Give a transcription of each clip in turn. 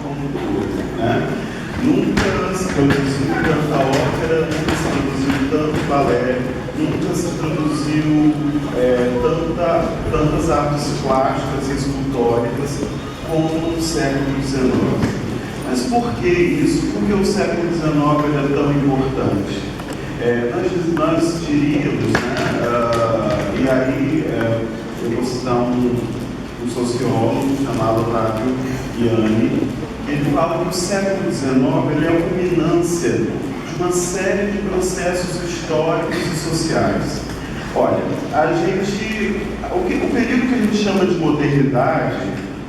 como um todo, né? Nunca se produziu tanta ópera, nunca se produziu tanto balé, nunca se produziu tantas artes plásticas e escultóricas como no século XIX. Mas por que isso? Por que o século XIX é tão importante? Nós diríamos, né, e aí eu vou citar um sociólogo chamado Otávio Gianni. Ele fala que o século XIX ele é a culminância de uma série de processos históricos e sociais. Olha, o período que a gente chama de modernidade,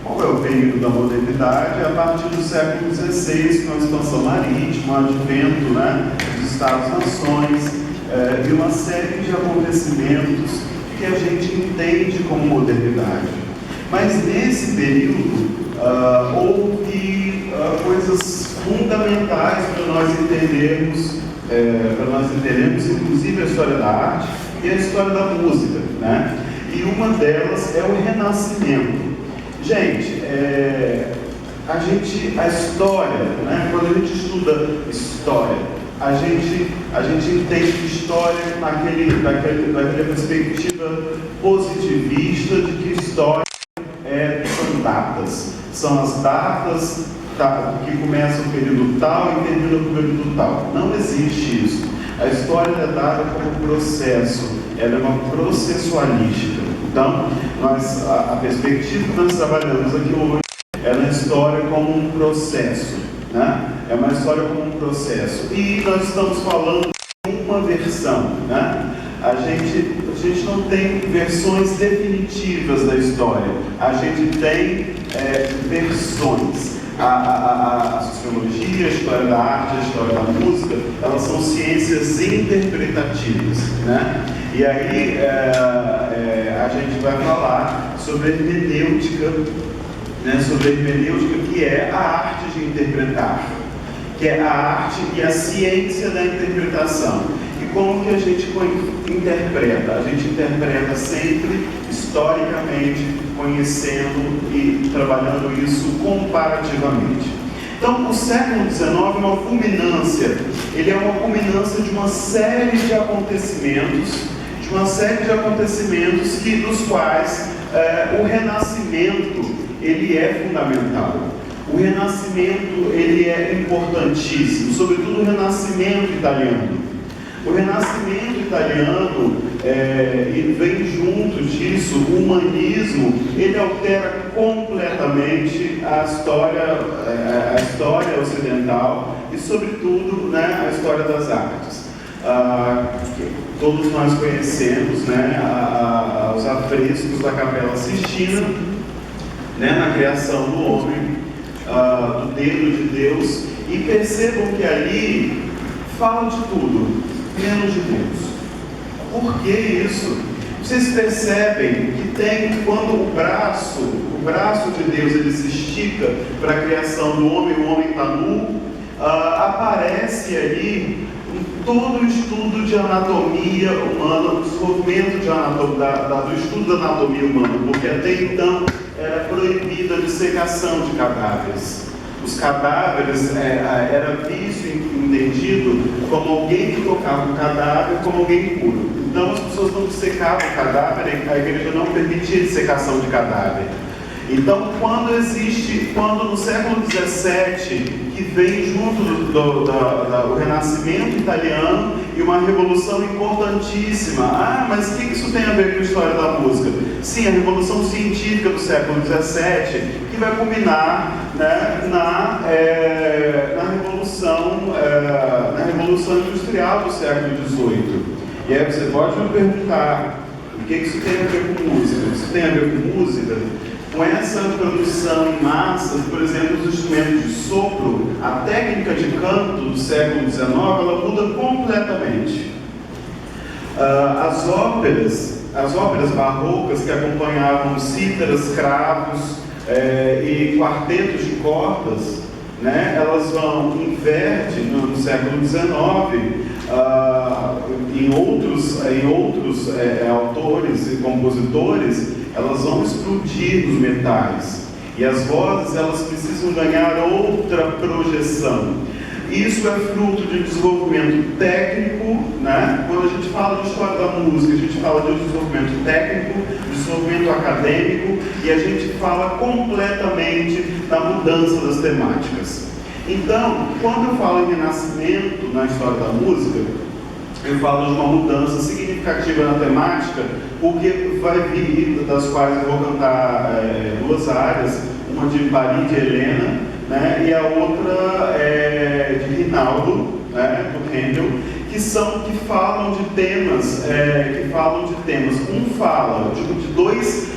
qual é o período da modernidade? A partir do século XVI, com a expansão marítima, o advento, né, dos Estados-nações e uma série de acontecimentos que a gente entende como modernidade. Mas nesse período houve coisas fundamentais para nós entendermos, inclusive a história da arte e a história da música, né? E uma delas é o Renascimento. Gente, a história, né? Quando a gente estuda história, a gente entende história daquela perspectiva positivista de que história são datas. São as datas que começam o período tal e terminam o período tal. Não existe isso. A história é dada como processo, ela é uma processualística. Então, a perspectiva que nós trabalhamos aqui hoje é uma história como um processo, né? É uma história como um processo. E nós estamos falando de uma versão, né? A gente não tem versões definitivas da história. A gente tem versões. A sociologia, a história da arte, a história da música, elas são ciências interpretativas, né? E aí a gente vai falar sobre a hermenêutica, né? Sobre a hermenêutica, que é a arte de interpretar, que é a arte e a ciência da interpretação. E como que a gente interpreta? A gente interpreta sempre historicamente, conhecendo e trabalhando isso comparativamente. Então, o século XIX é uma culminância, ele é uma culminância de uma série de acontecimentos, dos quais o Renascimento, ele é fundamental. O Renascimento, ele é importantíssimo, sobretudo o Renascimento italiano. O Renascimento italiano, e vem junto disso, o humanismo, ele altera completamente a história ocidental e, sobretudo, né, a história das artes. Que todos nós conhecemos, né, os afrescos da Capela Sistina, né, na criação do homem, do dedo de Deus, e percebam que ali fala de tudo, menos de Deus. Por que isso? Vocês percebem que quando o braço de Deus ele se estica para a criação do homem, o homem está nu, aparece ali todo o estudo de anatomia humana, o desenvolvimento do estudo da anatomia humana, porque até então era proibida a dissecação de cadáveres. Os cadáveres era visto e entendido como alguém que tocava o cadáver como alguém impuro. Então as pessoas não dissecavam o cadáver, a igreja não permitia dissecação de cadáver. Então quando no século XVII, que vem junto do Renascimento italiano e uma revolução importantíssima, mas o que isso tem a ver com a história da música? Sim, a revolução científica do século XVII, que vai culminar, né, na revolução industrial do século XVIII. E aí você pode me perguntar, o que isso tem a ver com música? Isso tem a ver com música? Com essa produção em massa, por exemplo, os instrumentos de sopro, a técnica de canto do século XIX, ela muda completamente. As óperas barrocas que acompanhavam cítaras, cravos e quartetos de cordas, né, elas invertem no século XIX, em outros autores e compositores, elas vão explodir nos metais. E as vozes, elas precisam ganhar outra projeção. Isso é fruto de desenvolvimento técnico, né? Quando a gente fala de história da música, a gente fala de desenvolvimento técnico, desenvolvimento acadêmico, e a gente fala completamente da mudança das temáticas. Então, quando eu falo em renascimento na história da música, eu falo de uma mudança significativa na temática, porque vai vir, das quais eu vou cantar duas áreas, uma de Paris, de Helena, né, e a outra de Rinaldo, né, do Handel, que falam de temas, Um fala de dois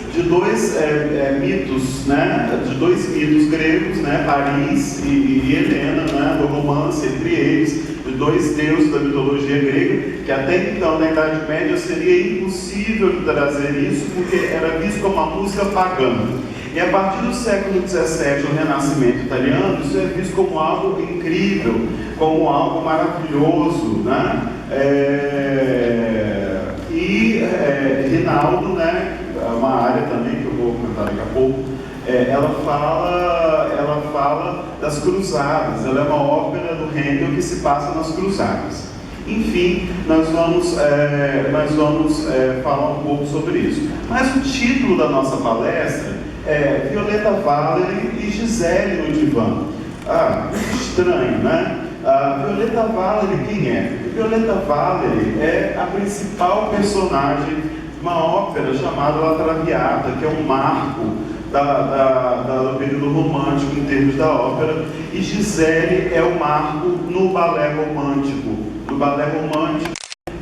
mitos, né, de dois mitos gregos, né, Paris e Helena, né, do romance entre eles, de dois deuses da mitologia grega, que até então, na Idade Média, seria impossível de trazer isso, porque era visto como uma música pagã. E a partir do século XVII, o Renascimento italiano, isso é visto como algo incrível, como algo maravilhoso, né? Rinaldo, né, uma área também que eu vou comentar daqui a pouco, ela fala das cruzadas. Ela é uma ópera do Handel que se passa nas cruzadas. Enfim, nós vamos falar um pouco sobre isso. Mas o título da nossa palestra é Violeta Valery e Gisele no divã. Estranho, né? Violeta Valery, quem é? Violeta Valery é a principal personagem de uma ópera chamada La Traviata, que é um marco do período romântico em termos da ópera, e Gisele é o marco no balé romântico.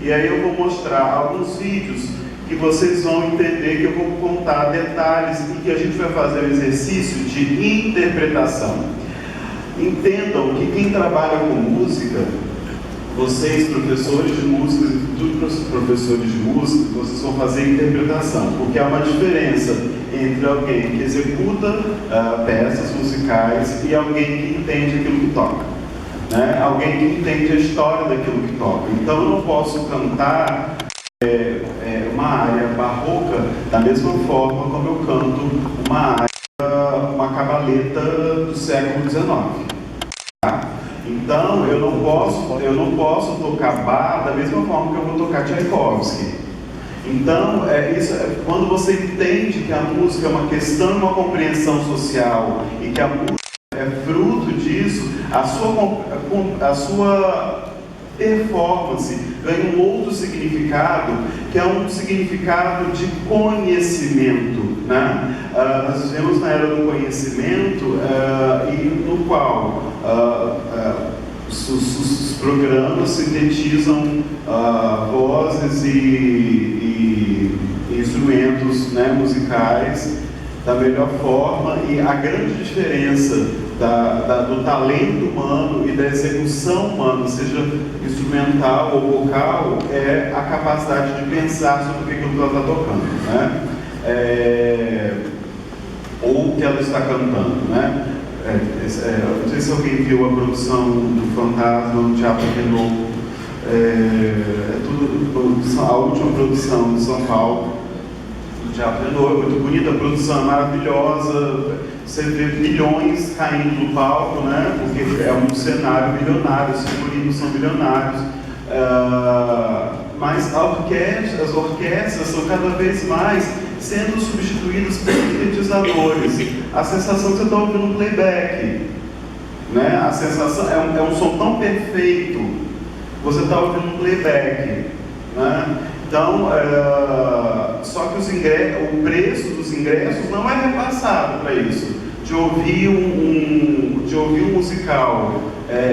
E aí eu vou mostrar alguns vídeos que vocês vão entender, que eu vou contar detalhes e que a gente vai fazer um exercício de interpretação. Entendam que quem trabalha com música, vocês, professores de música e futuros professores de música, vocês vão fazer interpretação, porque há uma diferença entre alguém que executa peças musicais e alguém que entende aquilo que toca, né? Alguém que entende a história daquilo que toca. Então eu não posso cantar uma área barroca da mesma forma como eu canto uma cabaleta do século XIX. Tá? Então eu não posso tocar Bach da mesma forma que eu vou tocar Tchaikovsky. Então, quando você entende que a música é uma questão, uma compreensão social, e que a música é fruto disso, a sua performance ganha um outro significado, que é um significado de conhecimento, né? Nós vivemos na era do conhecimento, e no qual os programas sintetizam vozes e instrumentos, né, musicais da melhor forma, e a grande diferença do talento humano e da execução humana, seja instrumental ou vocal, é a capacidade de pensar sobre o que ela está tocando, né? Ou o que ela está cantando, né? Não sei se alguém viu a produção do Fantasma no Teatro Renault, a última produção de São Paulo, do Teatro Renault. É muito bonita, a produção é maravilhosa, você vê milhões caindo do palco, né? Porque é um cenário milionário, os figurinos são milionários, mas as orquestras são cada vez mais sendo substituídas por sintetizadores. A sensação que você está ouvindo um playback, né? A sensação é um som tão perfeito, você está ouvindo um playback, né? Então, só que o preço dos ingressos não é repassado para isso. De ouvir um musical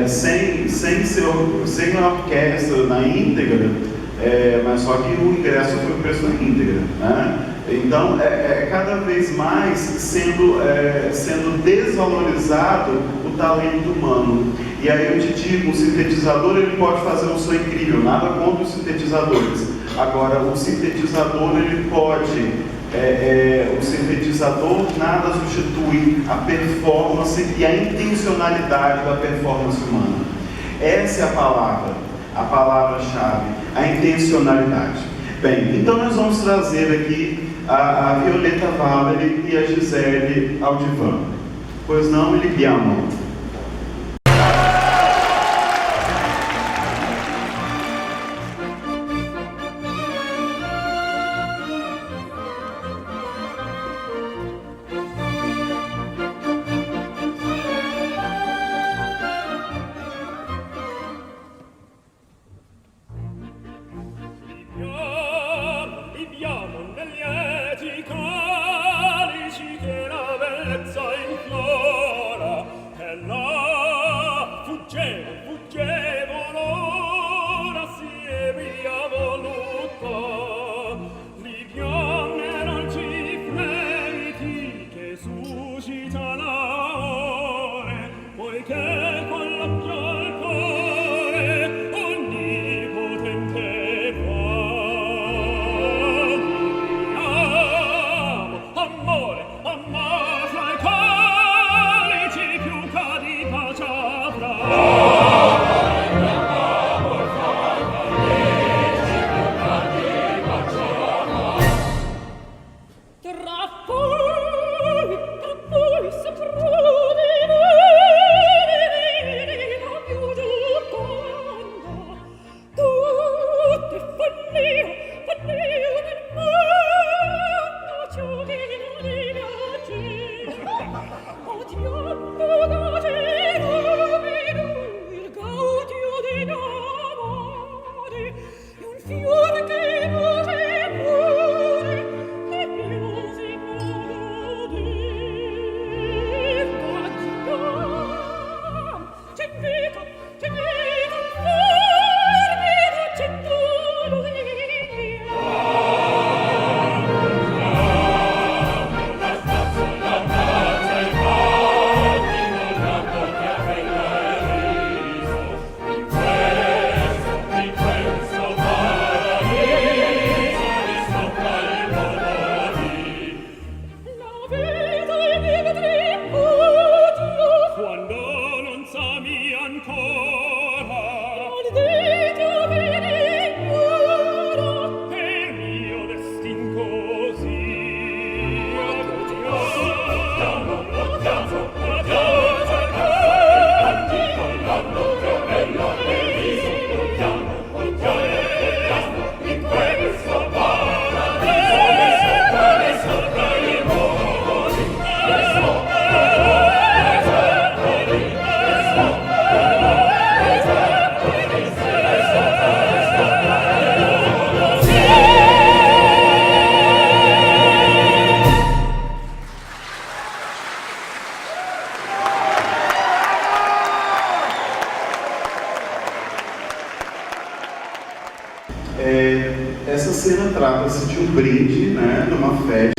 sem a orquestra na íntegra, mas só que o ingresso foi o preço na íntegra, né? Então, cada vez mais sendo desvalorizado o talento humano. E aí eu te digo, o sintetizador ele pode fazer um som incrível, nada contra os sintetizadores. Agora, o sintetizador ele pode, o sintetizador nada substitui a performance e a intencionalidade da performance humana. Essa é a palavra-chave, a intencionalidade. Bem, então nós vamos trazer aqui a Violeta Valery e a Gisele Aldivan. Pois não, Libiamo? Essa cena trata-se de um brinde, né, numa festa,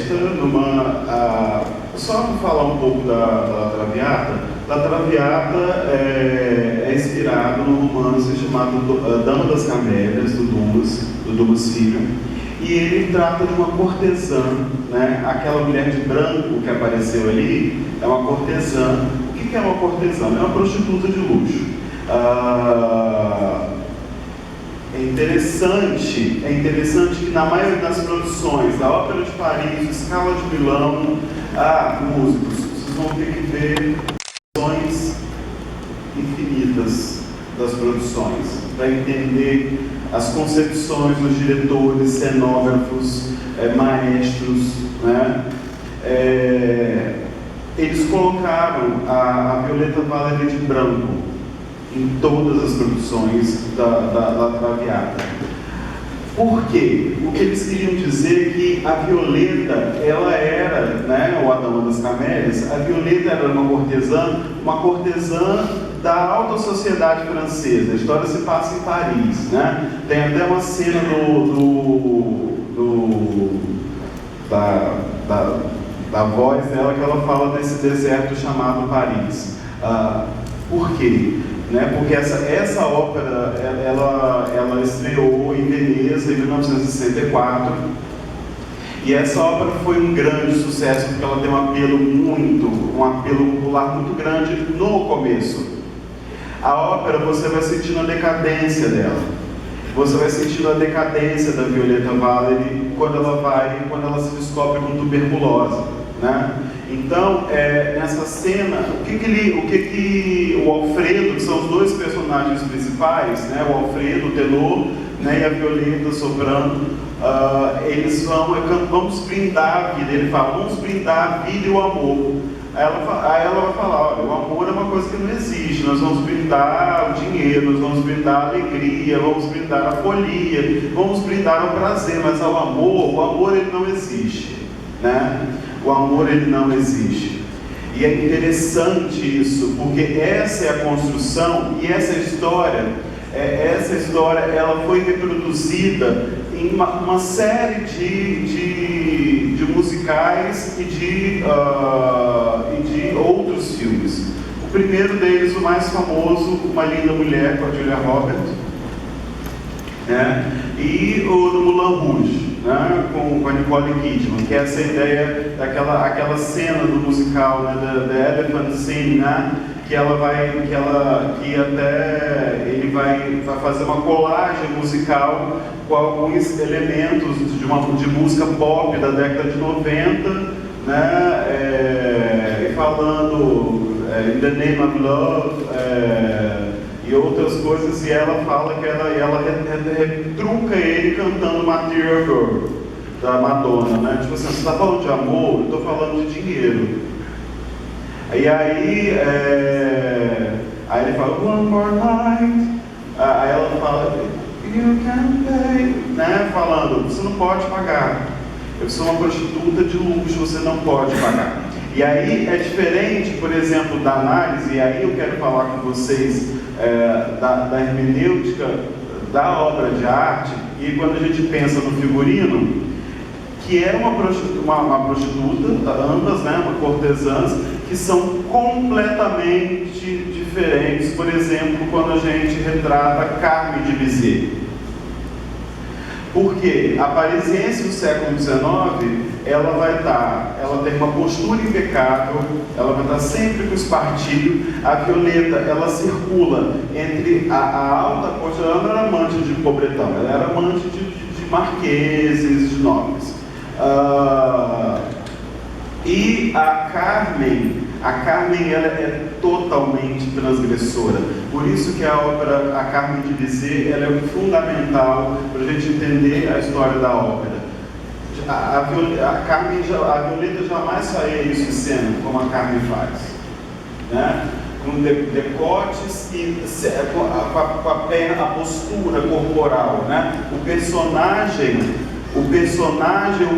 só para falar um pouco da La Traviata. La Traviata é inspirado num romance chamado Dama das Camélias, do Dumas Filho, e ele trata de uma cortesã, né, aquela mulher de branco que apareceu ali, é uma cortesã. O que é uma cortesã? É uma prostituta de luxo. É interessante que na maioria das produções da Ópera de Paris, Scala de Milão, músicos, vocês vão ter que ver produções infinitas das produções, para entender as concepções dos diretores, cenógrafos, maestros, né? Eles colocaram a Violeta Valery de branco em todas as produções da La Traviata. Por quê? O que eles queriam dizer é que a Violeta, ela era, né, ou a Dama das Camélias, a Violeta era uma cortesã da alta sociedade francesa. A história se passa em Paris, né? Tem até uma cena da voz dela que ela fala desse deserto chamado Paris. Por quê? Né? Porque essa ópera ela estreou em Veneza em 1964, e essa ópera foi um grande sucesso porque ela tem um apelo popular muito grande no começo. A ópera, você vai sentindo a decadência dela. Você vai sentindo a decadência da Violeta Valery quando ela se descobre com tuberculose, né? Então, nessa cena, o que o Alfredo, que são os dois personagens principais, né? O Alfredo, o tenor, né? E a Violeta, soprano, eles vamos brindar a vida. Ele fala, vamos brindar a vida e o amor. Aí ela vai falar, olha, o amor é uma coisa que não existe, nós vamos brindar o dinheiro, nós vamos brindar a alegria, vamos brindar a folia, vamos brindar o prazer, mas o amor ele não existe, né? O amor ele não existe. E é interessante isso, porque essa é a construção e essa história ela foi reproduzida em uma série de musicais e de outros filmes. O primeiro deles, o mais famoso, Uma Linda Mulher, com a Julia Roberts, né? E o do Moulin Rouge, né? Com a Nicole Kidman, que é essa ideia daquela cena do musical, né? da Elephant Scene, né? que ele vai fazer uma colagem musical com alguns elementos de música pop da década de 90, né? E falando In the Name of Love, e outras coisas, e ela fala que ela retruca ele cantando Material Girl, da Madonna, né? Tipo assim, você está falando de amor, eu estou falando de dinheiro. E aí ele fala, One More Night, aí ela fala, You can pay, né? Falando, você não pode pagar, eu sou uma prostituta de luxo, você não pode pagar. E aí é diferente, por exemplo, da análise, e aí eu quero falar com vocês da hermenêutica da obra de arte, e quando a gente pensa no figurino, que é uma prostituta, ambas, né, uma cortesãs, que são completamente diferentes. Por exemplo, quando a gente retrata Carmen de Bizet. Porque a parisiense do século XIX, ela tem uma postura impecável, ela vai estar sempre com espartilho. A Violeta, ela circula entre a alta corte. Ela não era amante de pobretão, ela era amante de marqueses, de nobres. E a Carmen ela é totalmente transgressora. Por isso que a Carmen de Bizet, ela é fundamental para a gente entender a história da ópera. A Violeta jamais faria isso em cena, como a Carmen faz, né? Com decotes e com a perna, a postura corporal, né? O personagem, o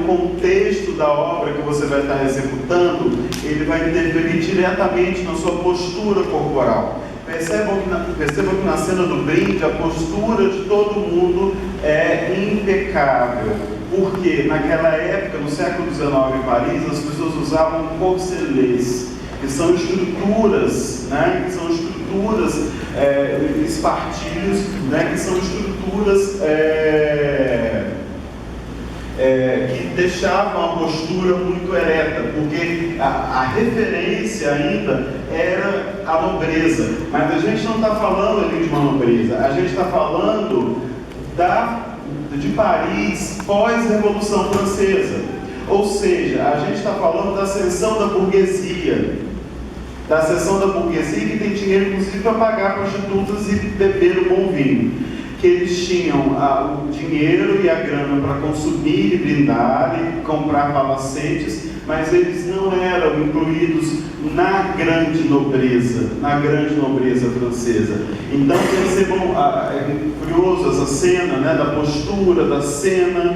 contexto da obra que você vai estar executando, ele vai interferir diretamente na sua postura corporal. Percebam que na cena do brinde, a postura de todo mundo é impecável. Porque naquela época, no século XIX em Paris, as pessoas usavam corselets, que são estruturas, né? Que são estruturas, espartilhos, né? Que são estruturas que deixavam a postura muito ereta, porque a referência ainda era a nobreza. Mas a gente não está falando ali de uma nobreza, a gente está falando de Paris pós-Revolução Francesa. Ou seja, a gente está falando da ascensão da burguesia, que tem dinheiro inclusive para pagar prostitutas e beber o bom vinho. Que eles tinham o dinheiro e a grana para consumir e brindar e comprar palacetes, mas eles não eram incluídos na grande nobreza francesa. Então percebam, é curioso essa cena, né, da postura da cena.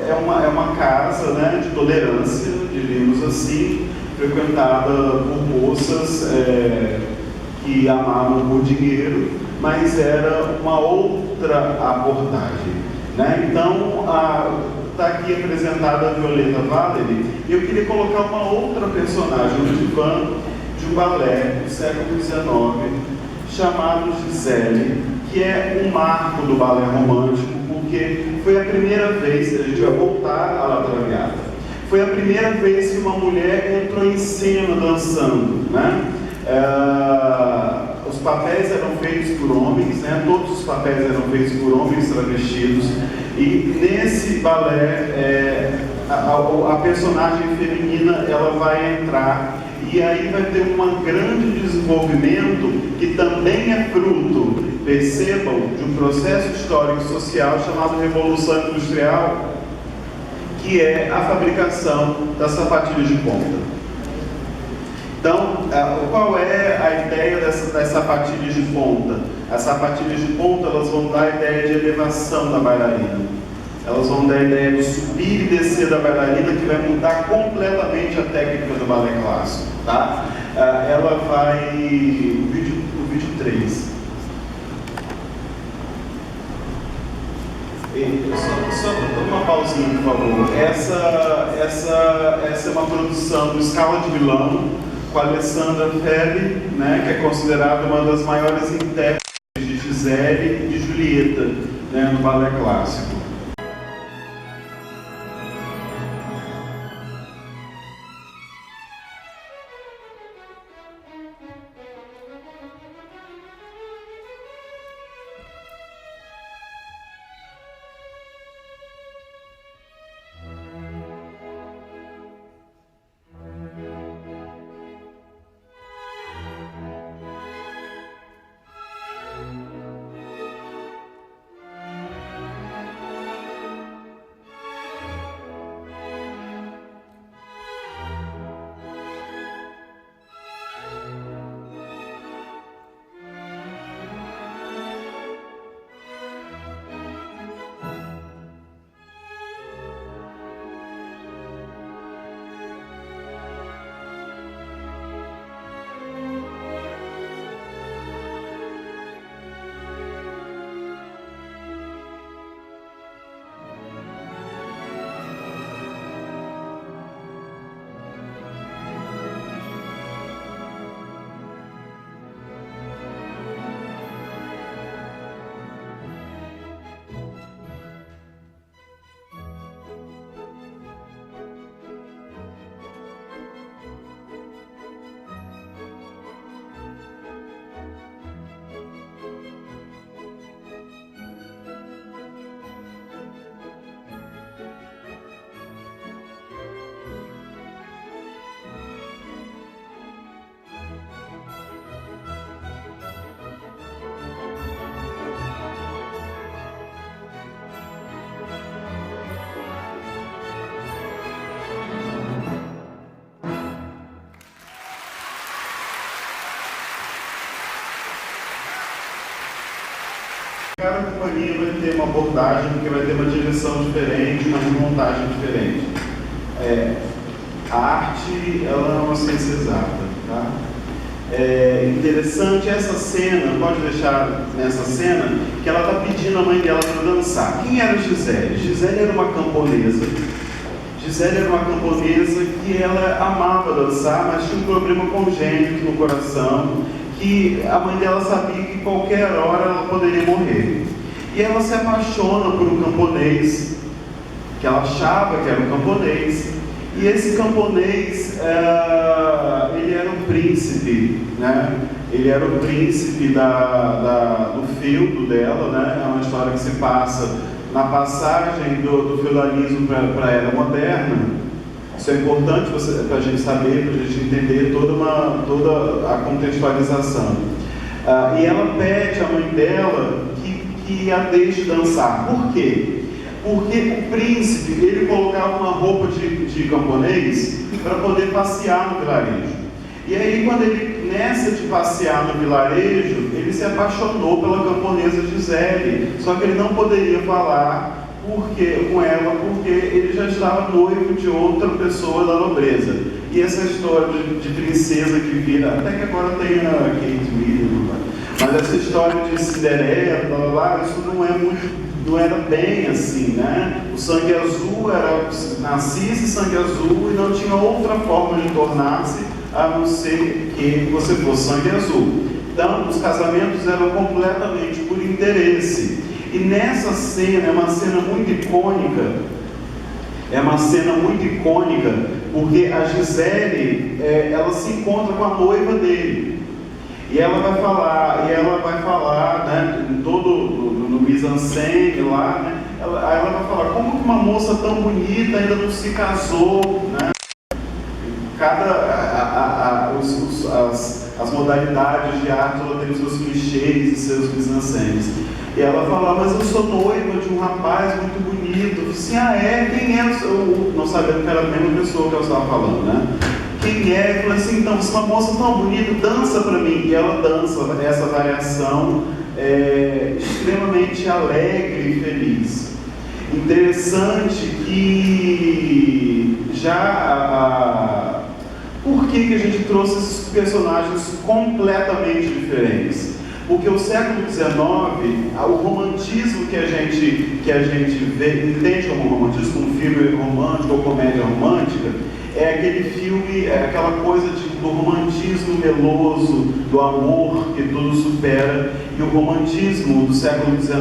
É uma casa, né, de tolerância, diríamos assim, frequentada por moças que amavam por dinheiro, mas era uma outra abordagem, né? Então, está aqui apresentada a Violeta Valery, e eu queria colocar uma outra personagem no divã de um balé do século XIX, chamado Gisele, que é um marco do balé romântico, porque foi a primeira vez, a gente vai voltar à La Traviata, foi a primeira vez que uma mulher entrou em cena dançando, né? Os papéis eram feitos por homens, né? Todos os papéis eram feitos por homens travestidos, e nesse balé a personagem feminina ela vai entrar, e aí vai ter um grande desenvolvimento que também é fruto, percebam, de um processo histórico social chamado Revolução Industrial, que é a fabricação das sapatilhas de ponta. Então, qual é a ideia das sapatilhas de ponta? As sapatilhas de ponta, elas vão dar a ideia de elevação da bailarina. Elas vão dar a ideia de subir e descer da bailarina, que vai mudar completamente a técnica do balé clássico, tá? Ela vai... O vídeo 3. Só uma pausinha, por favor. Essa é uma produção do Scala de Milano, com a Alessandra Ferri, né, que é considerada uma das maiores intérpretes de Gisele e de Julieta, né, no balé clássico. Cada companhia vai ter uma abordagem, porque vai ter uma direção diferente, uma remontagem diferente. A arte, ela é uma ciência exata, tá? É interessante essa cena, pode deixar nessa cena, que ela está pedindo a mãe dela para dançar. Quem era Gisele? Gisele era uma camponesa. Gisele era uma camponesa que ela amava dançar, mas tinha um problema congênito no coração, que a mãe dela sabia que qualquer hora ela poderia morrer. E ela se apaixona por um camponês, que ela achava que era um camponês, e esse camponês, ele era um príncipe, né? Ele era o príncipe do feudo dela, né? É uma história que se passa na passagem do feudalismo para a era moderna. Isso é importante para a gente saber, para a gente entender toda a contextualização. E ela pede à mãe dela que a deixe dançar. Por quê? Porque o príncipe, ele colocava uma roupa de camponês para poder passear no vilarejo. E aí, quando ele, nessa de passear no vilarejo, ele se apaixonou pela camponesa Gisele. Só que ele não poderia falar com ela, porque ele já estava noivo de outra pessoa da nobreza. E essa história de princesa que vira, até que agora tem a Kate Middleton, mas essa história de Cinderela, blá, blá, blá, isso não era bem assim, né? O sangue azul era nascisse sangue azul e não tinha outra forma de tornar-se a não ser que você fosse sangue azul. Então, os casamentos eram completamente por interesse. E nessa cena, é uma cena muito icônica, porque a Gisele, ela se encontra com a noiva dele. E ela vai falar, né, em todo no mise-en-scène lá, né, ela vai falar como que uma moça tão bonita ainda não se casou, né? As modalidades de arte, ela tem os seus clichês e seus mise-en-scènes. E ela fala, mas eu sou noiva de um rapaz muito bonito. Eu disse, quem é? Não sabendo que era a mesma pessoa que ela estava falando, né? Quem é? Eu falei assim, então, se uma moça tão bonita, dança para mim. E ela dança essa variação extremamente alegre e feliz. Interessante que por que a gente trouxe esses personagens completamente diferentes? Porque o século XIX, o romantismo que a gente entende como romantismo, um filme romântico ou comédia romântica, é aquele filme, é aquela coisa do romantismo meloso, do amor que tudo supera. E o romantismo do século XIX,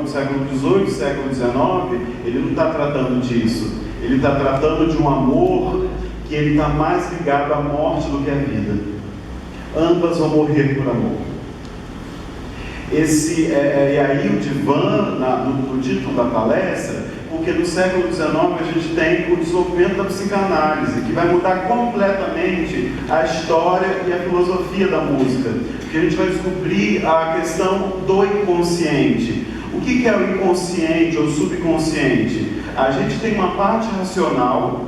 do século XVIII, do século XIX, ele não está tratando disso. Ele está tratando de um amor que ele está mais ligado à morte do que à vida. Ambas vão morrer por amor. E aí o divã, no título da palestra, porque no século XIX a gente tem o desenvolvimento da psicanálise, que vai mudar completamente a história e a filosofia da música. Porque a gente vai descobrir a questão do inconsciente. O que é o inconsciente ou subconsciente? A gente tem uma parte racional,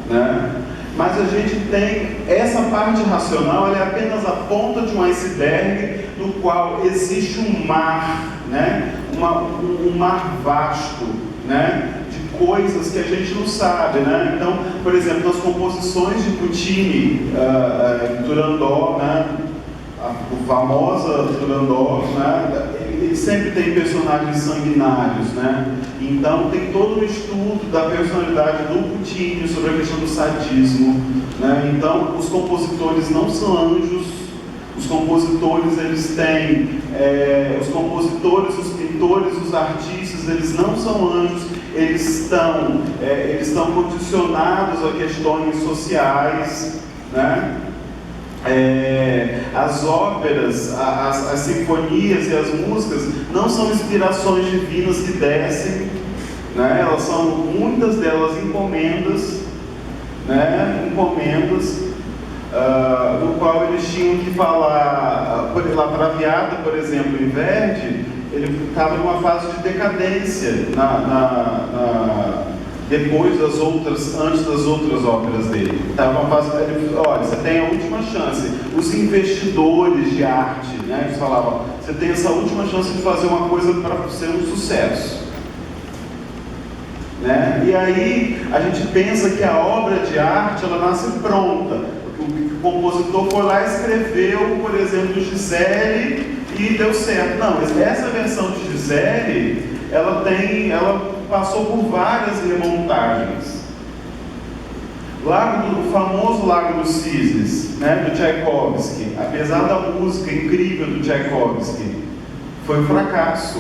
né? Mas a gente tem, essa parte racional, ela é apenas a ponta de um iceberg no qual existe um mar, né? Um mar vasto, né? De coisas que a gente não sabe, né? Então, por exemplo, nas composições de Puccini, Turandot, né? A famosa Turandot, né? Ele sempre tem personagens sanguinários, né? Então tem todo um estudo da personalidade do Puccini sobre a questão do sadismo, né? Então os compositores não são anjos, os compositores eles têm, os compositores, os pintores, os artistas, eles não são anjos, eles estão condicionados a questões sociais, né? As óperas, as sinfonias e as músicas não são inspirações divinas que descem, né? Elas são, muitas delas, encomendas, né? No qual eles tinham que falar. La Traviata, por exemplo, em Verdi, ele estava numa fase de decadência depois antes das outras óperas dele. Estava uma fase, olha, você tem a última chance. Os investidores de arte, né, eles falavam, você tem essa última chance de fazer uma coisa para ser um sucesso, né? E aí a gente pensa que a obra de arte ela nasce pronta. O compositor foi lá e escreveu, por exemplo, Gisele e deu certo. Não, essa versão de Gisele, ela passou por várias remontagens. O famoso Lago dos Cisnes, né, do Tchaikovsky, apesar da música incrível do Tchaikovsky, foi um fracasso.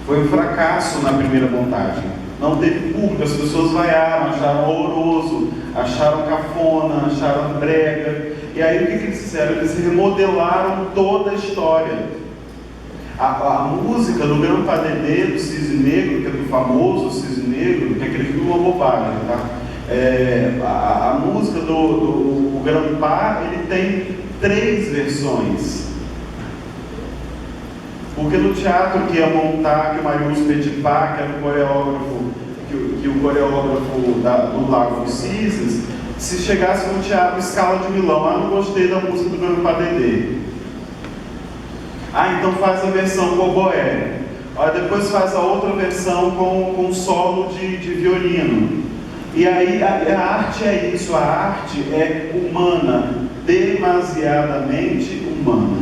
Foi um fracasso na primeira montagem. Não teve público, as pessoas vaiaram, acharam horroroso, acharam cafona, acharam brega. E aí o que eles fizeram? Eles remodelaram toda a história. A música do Grand Pas do Cisne Negro, que é do famoso Cisne Negro, que é aquele filme uma bobagem, tá? A música do Grand Pas, ele tem 3 versões. Porque no teatro que ia montar, que o Marius Petipa, que era o coreógrafo do Lago dos Cisnes, se chegasse no teatro Scala de Milão, não gostei da música do Grand Pas. Então faz a versão com oboé. Depois faz a outra versão com solo de violino. E aí a arte é isso, a arte é humana, demasiadamente humana,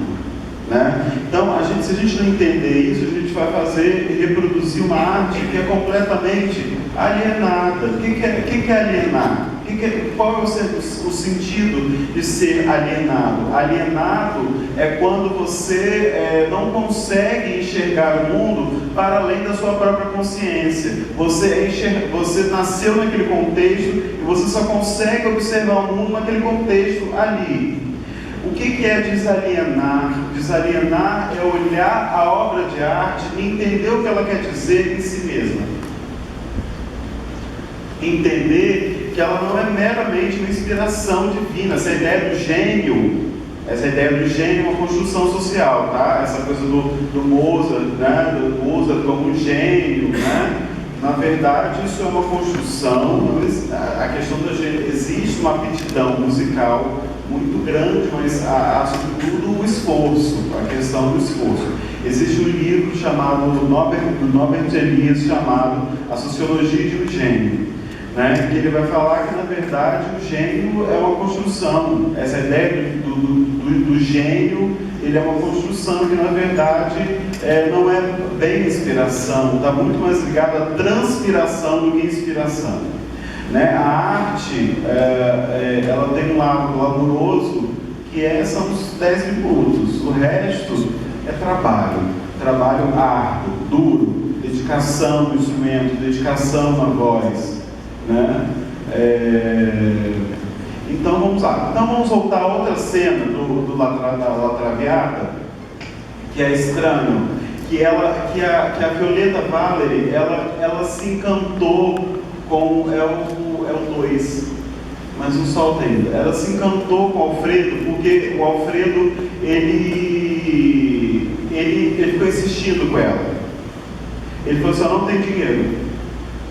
né? Então, se a gente não entender isso, a gente vai reproduzir uma arte que é completamente alienada. O que é alienar? O que qual é o sentido de ser alienado? Alienado é quando você não consegue enxergar o mundo para além da sua própria consciência. Você nasceu naquele contexto e você só consegue observar o mundo naquele contexto ali. O que é desalienar? Desalienar é olhar a obra de arte e entender o que ela quer dizer em si mesma. Entender que ela não é meramente uma inspiração divina. Essa ideia do gênio é uma construção social, tá? Essa coisa do Mozart, né? Do Mozart como um gênio, né? Na verdade, isso é uma construção. A questão do gênio, existe uma aptidão musical muito grande, mas há sobretudo o esforço, a questão do esforço. Existe um livro chamado do Norbert Elias, chamado A Sociologia de um Gênio, né? Que ele vai falar que, na verdade, o gênio é uma construção. Essa ideia do gênio, ele é uma construção que, na verdade, não é bem inspiração, está muito mais ligado à transpiração do que inspiração. Né? A arte, ela tem um lado glamouroso, que são os 10 minutos. O resto é trabalho árduo, duro, dedicação no instrumento, dedicação na voz, né? Então vamos lá. Então vamos voltar a outra cena da La Traviata, que é estranho, que a Violeta Valery, ela se encantou com o 2, mas não solta ainda. Ela se encantou com o Alfredo, porque o Alfredo ele ficou insistindo com ela. Ele falou assim: eu não tenho dinheiro,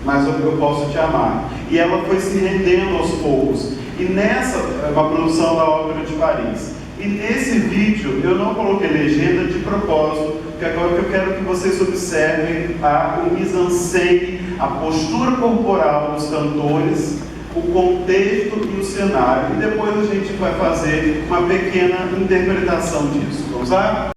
mas eu posso te amar. E ela foi se rendendo aos poucos. E nessa, uma produção da Ópera de Paris. E nesse vídeo eu não coloquei legenda de propósito, porque agora eu quero que vocês observem o mise-en-scène, a postura corporal dos cantores, o contexto e o cenário. E depois a gente vai fazer uma pequena interpretação disso. Vamos lá?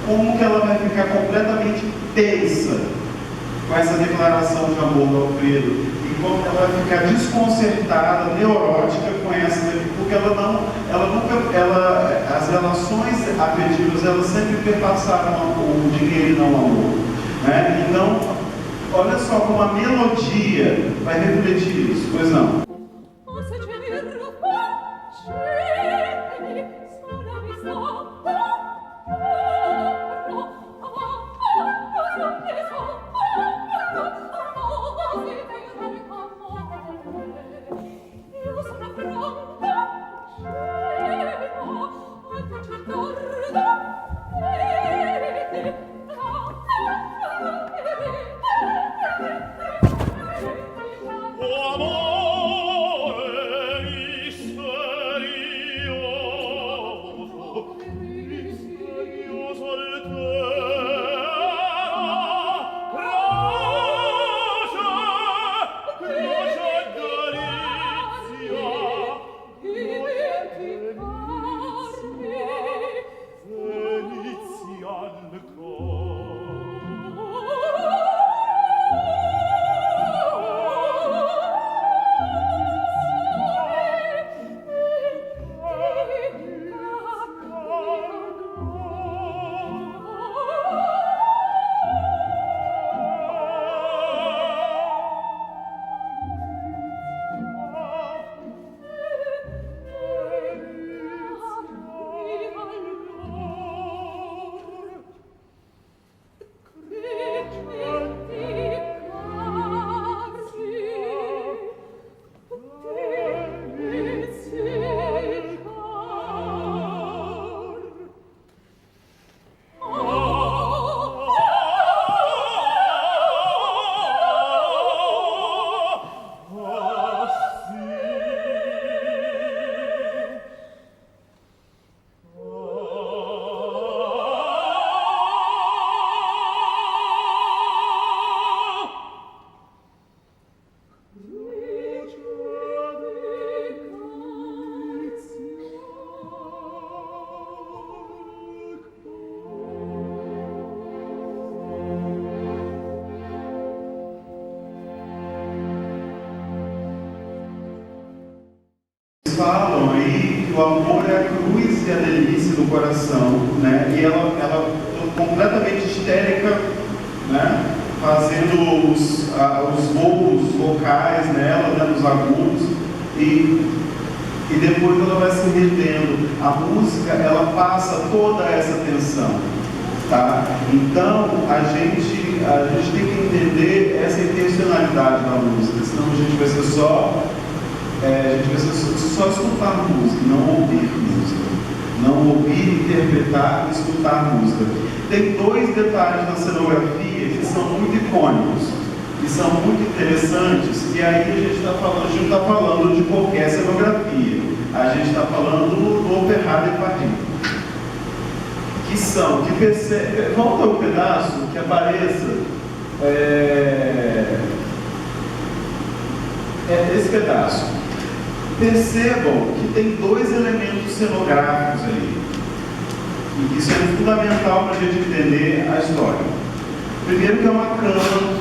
Como que ela vai ficar completamente tensa com essa declaração de amor do Alfredo, e como ela vai ficar desconcertada, neurótica com essa, porque as relações afetivas, elas sempre perpassaram o dinheiro e não o amor, né? Então, olha só como a melodia vai refletir isso, pois não? O amore misteri falam aí que o amor é a cruz e a delícia do coração, né? E ela completamente histérica, né? Fazendo os voos vocais nela, né? Nos agudos, e depois ela vai se rendendo. A música, ela passa toda essa tensão, tá? Então, a gente tem que entender essa intencionalidade da música, senão a gente vai ser só escutar música, não ouvir música. Não ouvir, interpretar e escutar música. Tem dois detalhes na cenografia que são muito icônicos, que são muito interessantes, e aí a gente não está falando de qualquer cenografia, a gente está falando do Opéra de Paris. Volta ao pedaço que apareça esse pedaço. Percebam que tem dois elementos cenográficos ali, e isso é fundamental para a gente entender a história. Primeiro, que é uma cama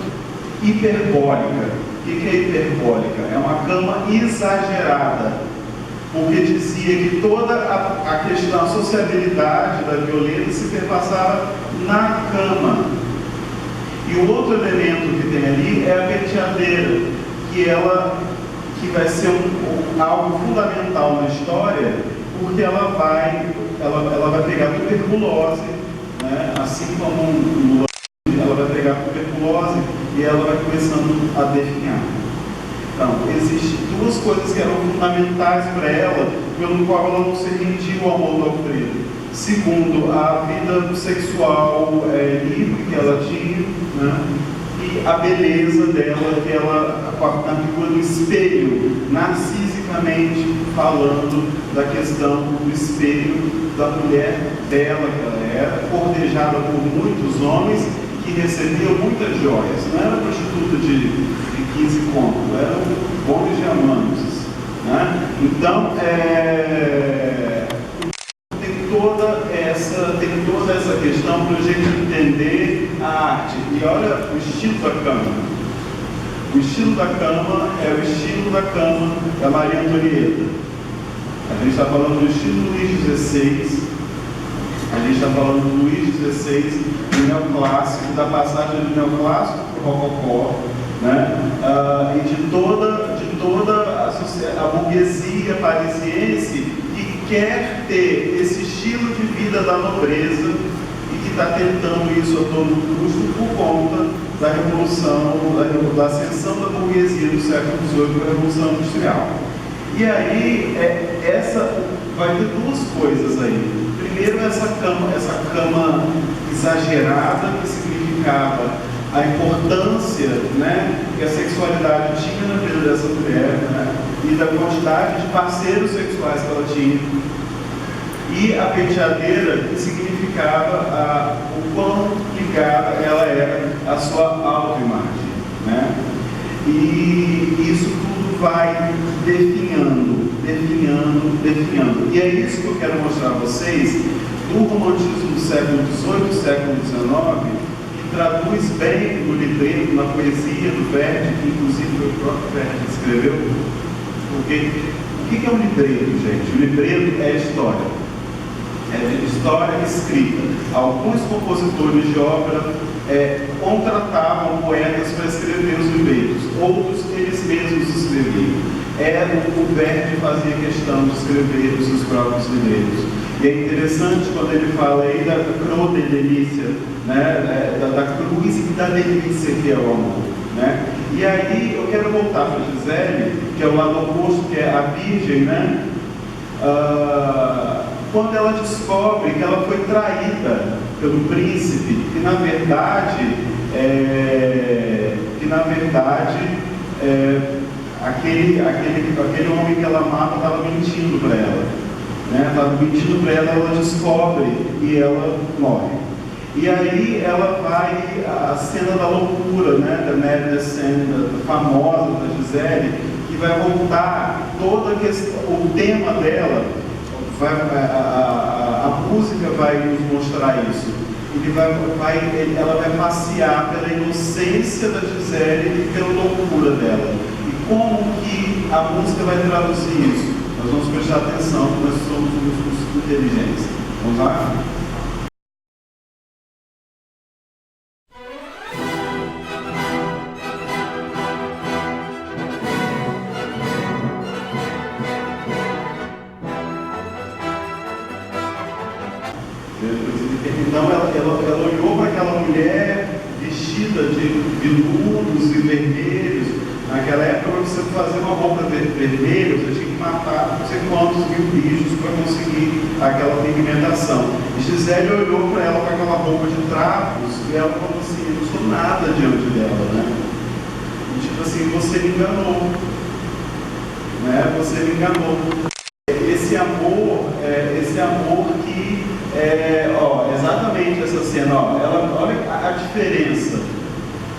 hiperbólica. O que é hiperbólica? É uma cama exagerada, porque dizia que toda a questão, a sociabilidade da violência se perpassava na cama. E o outro elemento que tem ali é a penteadeira, que vai ser algo fundamental na história, porque ela vai pegar tuberculose, né? Assim como ela vai pegar tuberculose e ela vai começando a definhar. Então, existem duas coisas que eram fundamentais para ela, pelo qual ela não se rendia ao amor do Alfredo. Segundo, a vida sexual livre que ela tinha, né? E a beleza dela, que ela, na figura do espelho, narcisicamente falando da questão do espelho da mulher dela, que ela era, cordejada por muitos homens que recebiam muitas joias. Não era prostituta de 15 contos, eram bons diamantes, né? Então, tem toda essa questão para a gente entender a arte. E olha o estilo da cama. O estilo da cama é o estilo da cama da Maria Antonieta. A gente está falando do estilo Luís XVI, a gente está falando do Luís XVI, do neoclássico, da passagem do neoclássico para o rococó, né? E de toda a burguesia parisiense que quer ter esse estilo de vida da nobreza e que está tentando isso a todo custo por conta da revolução, da ascensão da burguesia do século XVIII, da Revolução Industrial. E aí, vai ter duas coisas aí. Primeiro, essa cama exagerada, que significava a importância, né, que a sexualidade tinha na vida dessa mulher, né, e da quantidade de parceiros sexuais que ela tinha. E a penteadeira, que significava o quão ligada ela era à sua autoimagem, né? E isso tudo vai definhando. E é isso que eu quero mostrar a vocês do romantismo do século XVIII, do século XIX, que traduz bem no livreto, na poesia do Verdi, que inclusive foi o próprio Verdi que escreveu. Porque o que é um livreto, gente? O livreto é história. É história escrita. Alguns compositores de ópera contratavam poetas para escrever os livretos, outros eles mesmos escreviam. O Verdi fazia questão de escrever os seus próprios livretos. E é interessante quando ele fala aí da cruz de delícia, né? da cruz e da delícia que é o amor, né? E aí eu quero voltar para Gisele, que é o lado oposto, que é a virgem, né? Quando ela descobre que ela foi traída pelo príncipe, que na verdade aquele homem que ela amava estava mentindo para ela, né? Estava mentindo para ela, ela descobre e ela morre. E aí ela vai, a cena da loucura, né? Da Madness Scene, famosa da Gisele, que vai voltar toda a questão, o tema dela. A música vai nos mostrar isso. Ela vai passear pela inocência da Gisele e pela loucura dela. E como que a música vai traduzir isso? Nós vamos prestar atenção, nós somos músicos inteligentes. Vamos lá? Então ela olhou para aquela mulher vestida de veludos e vermelhos. Naquela época, para você fazer uma roupa vermelha, você tinha que matar não sei quantos mil bichos para conseguir aquela pigmentação. E Gisele olhou para ela com aquela roupa de trapos e ela falou assim: eu não sou nada diante dela, né? E, tipo assim, você me enganou, né? Você me enganou. Esse amor que exatamente essa cena, olha a diferença,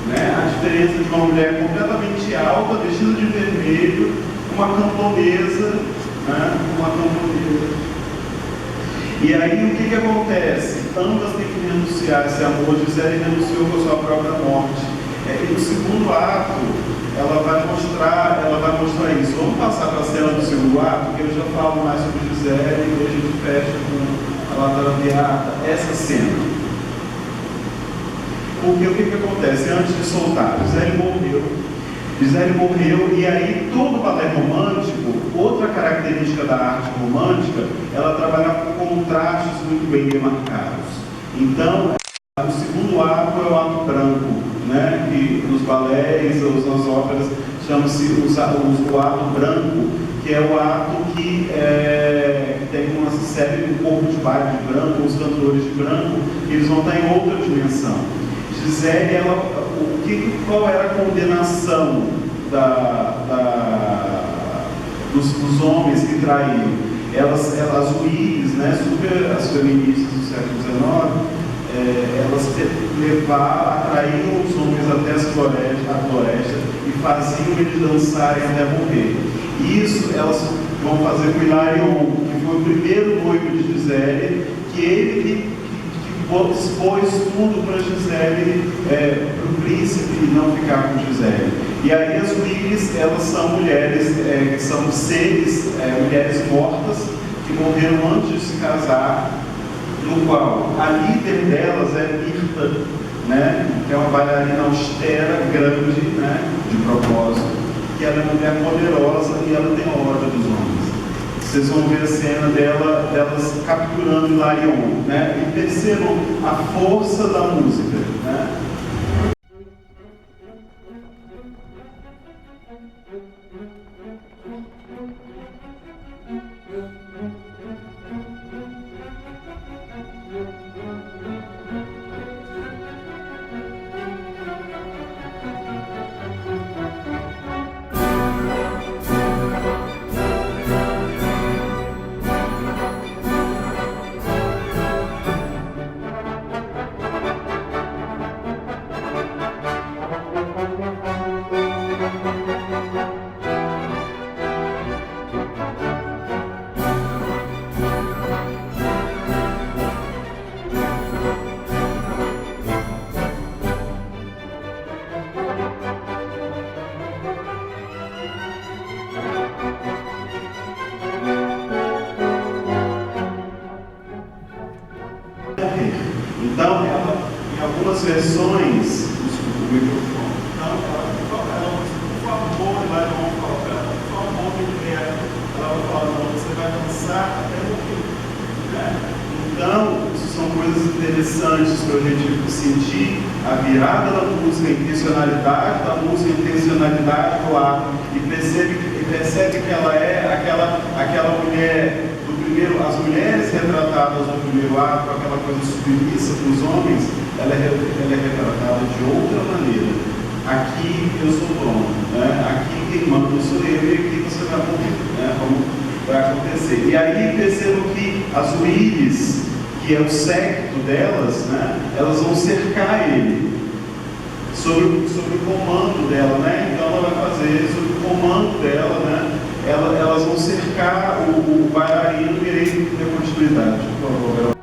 né? A diferença de uma mulher completamente alta, vestida de vermelho, uma camponesa, né? Uma camponesa. E aí o que acontece? Ambas têm que renunciar a esse amor. Gisele renunciou com a sua própria morte. E no segundo ato, ela vai mostrar isso. Vamos passar para a cena do segundo ato, que eu já falo mais sobre Gisele e a gente fecha com a Latarabiata, essa cena. Porque o que acontece? Antes de soltar, Gisele morreu, e aí todo balé romântico, outra característica da arte romântica, ela trabalha com contrastes muito bem demarcados. Então, o segundo ato é o ato branco, né? Que nos balés ou nas óperas chama-se o ato branco, que é o ato que tem uma série de corpo de baile de branco, os cantores de branco, eles vão estar em outra dimensão. Gisele, qual era a condenação dos homens que traíam? As Willis, né, super as feministas do século XIX, elas atraíam os homens até a floresta e faziam eles dançarem até morrer. Isso elas vão fazer com Hilarion, que foi o primeiro noivo de Gisele, que ele expôs tudo para Gisele, para o príncipe não ficar com Gisele. E aí as Willis, elas são mulheres, que são seres, mulheres mortas, que morreram antes de se casar, no qual a líder delas é Mirta, né, que é uma bailarina austera, grande, né, de propósito, que ela é uma mulher poderosa e ela tem ódio dos homens. Vocês vão ver a cena delas capturando Hilarion, né? E percebam a força da música, né? Então, em algumas versões, o microfone, então, por favor, vai não falar, por favor, mulher, ela vai falar, não, você vai dançar até morrer, né? Então, isso são coisas interessantes para a gente sentir a virada da música, a intencionalidade da música, a intencionalidade do ato, e percebe que ela é aquela mulher do primeiro, as mulheres retratadas no primeiro ato, aquela coisa submissa para os homens, ela é retratada de outra maneira. Aqui eu sou dono, né? Aqui quem manda sou eu e aqui você vai morrer, né? Como vai acontecer. E aí percebam que as Willis, que é o séquito delas, né? Elas vão cercar ele sob o comando dela, né? Então ela vai fazer sob o comando dela, né? Elas vão cercar o bailarino e ele ter continuidade. Por favor.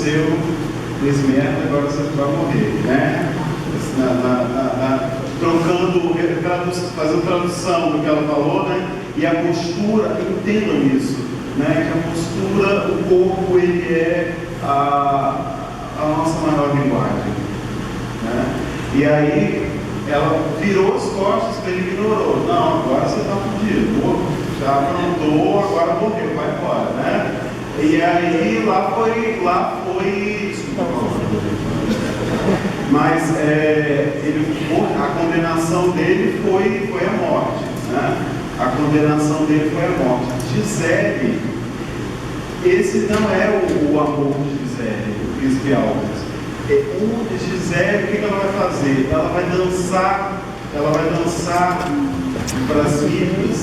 nasceu nesse merda, agora você vai morrer, né? Fazendo tradução do que ela falou, né? E a postura, entendam isso, né? Que a postura, o corpo, ele é a nossa maior linguagem, né? E aí ela virou as costas, ele ignorou. Não, agora você está fudido, já aprontou, agora morreu, vai embora, né? E aí lá foi mas a condenação dele foi a morte, né? A condenação dele foi a morte. Gisele, esse não é o amor de Gisele, o príncipe Alves. Gisele, o que ela vai fazer? Ela vai dançar para as vidas,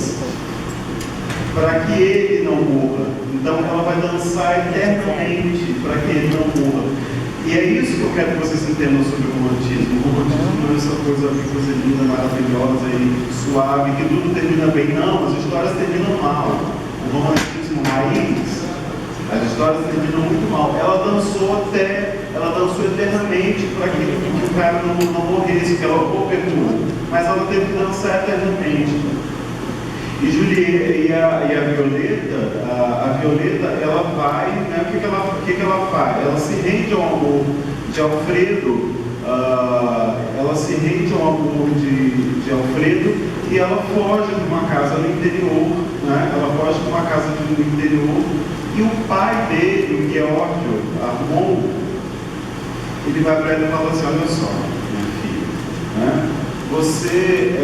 para que ele não morra. Então ela vai dançar eternamente para que ele não morra. E é isso que eu quero que vocês entendam sobre o romantismo. O romantismo não é essa coisa linda, maravilhosa e suave, que tudo termina bem. Não, as histórias terminam mal. O romantismo raiz, as histórias terminam muito mal. Ela dançou eternamente para que o cara não morresse, que ela perpetuou. Mas ela teve que dançar eternamente. E Julieta e a Violeta, ela vai, né, o que ela faz? Ela se rende ao amor de Alfredo, ela se rende ao amor de Alfredo e ela foge de uma casa no interior, né? Ela foge de uma casa no interior e o pai dele, o Geórgio Armon, ele vai para ela e fala assim: olha só, minha filha, né? Você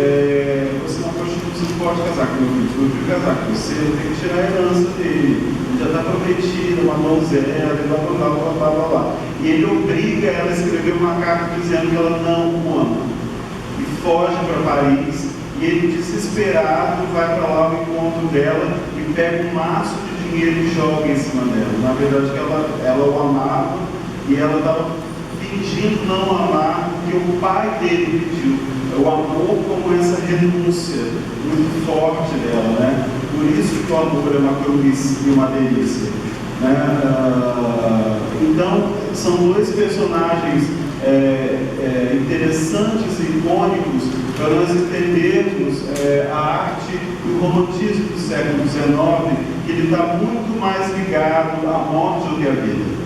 não pode casar com meu filho casar com você, eu tenho que tirar a herança dele, já está prometida, uma donzela, blá blá blá. E ele obriga ela a escrever uma carta dizendo que ela não o ama. E foge para Paris, e ele desesperado vai para lá ao encontro dela e pega um maço de dinheiro e joga em cima dela. Na verdade, ela o amava e ela estava fingindo não amar, porque o pai dele pediu. O amor como essa renúncia muito forte dela, né? Por isso que o amor é uma cruz e uma delícia, né? Então, são dois personagens interessantes e icônicos para nós entendermos a arte e o romantismo do século XIX, que ele está muito mais ligado à morte do que à vida.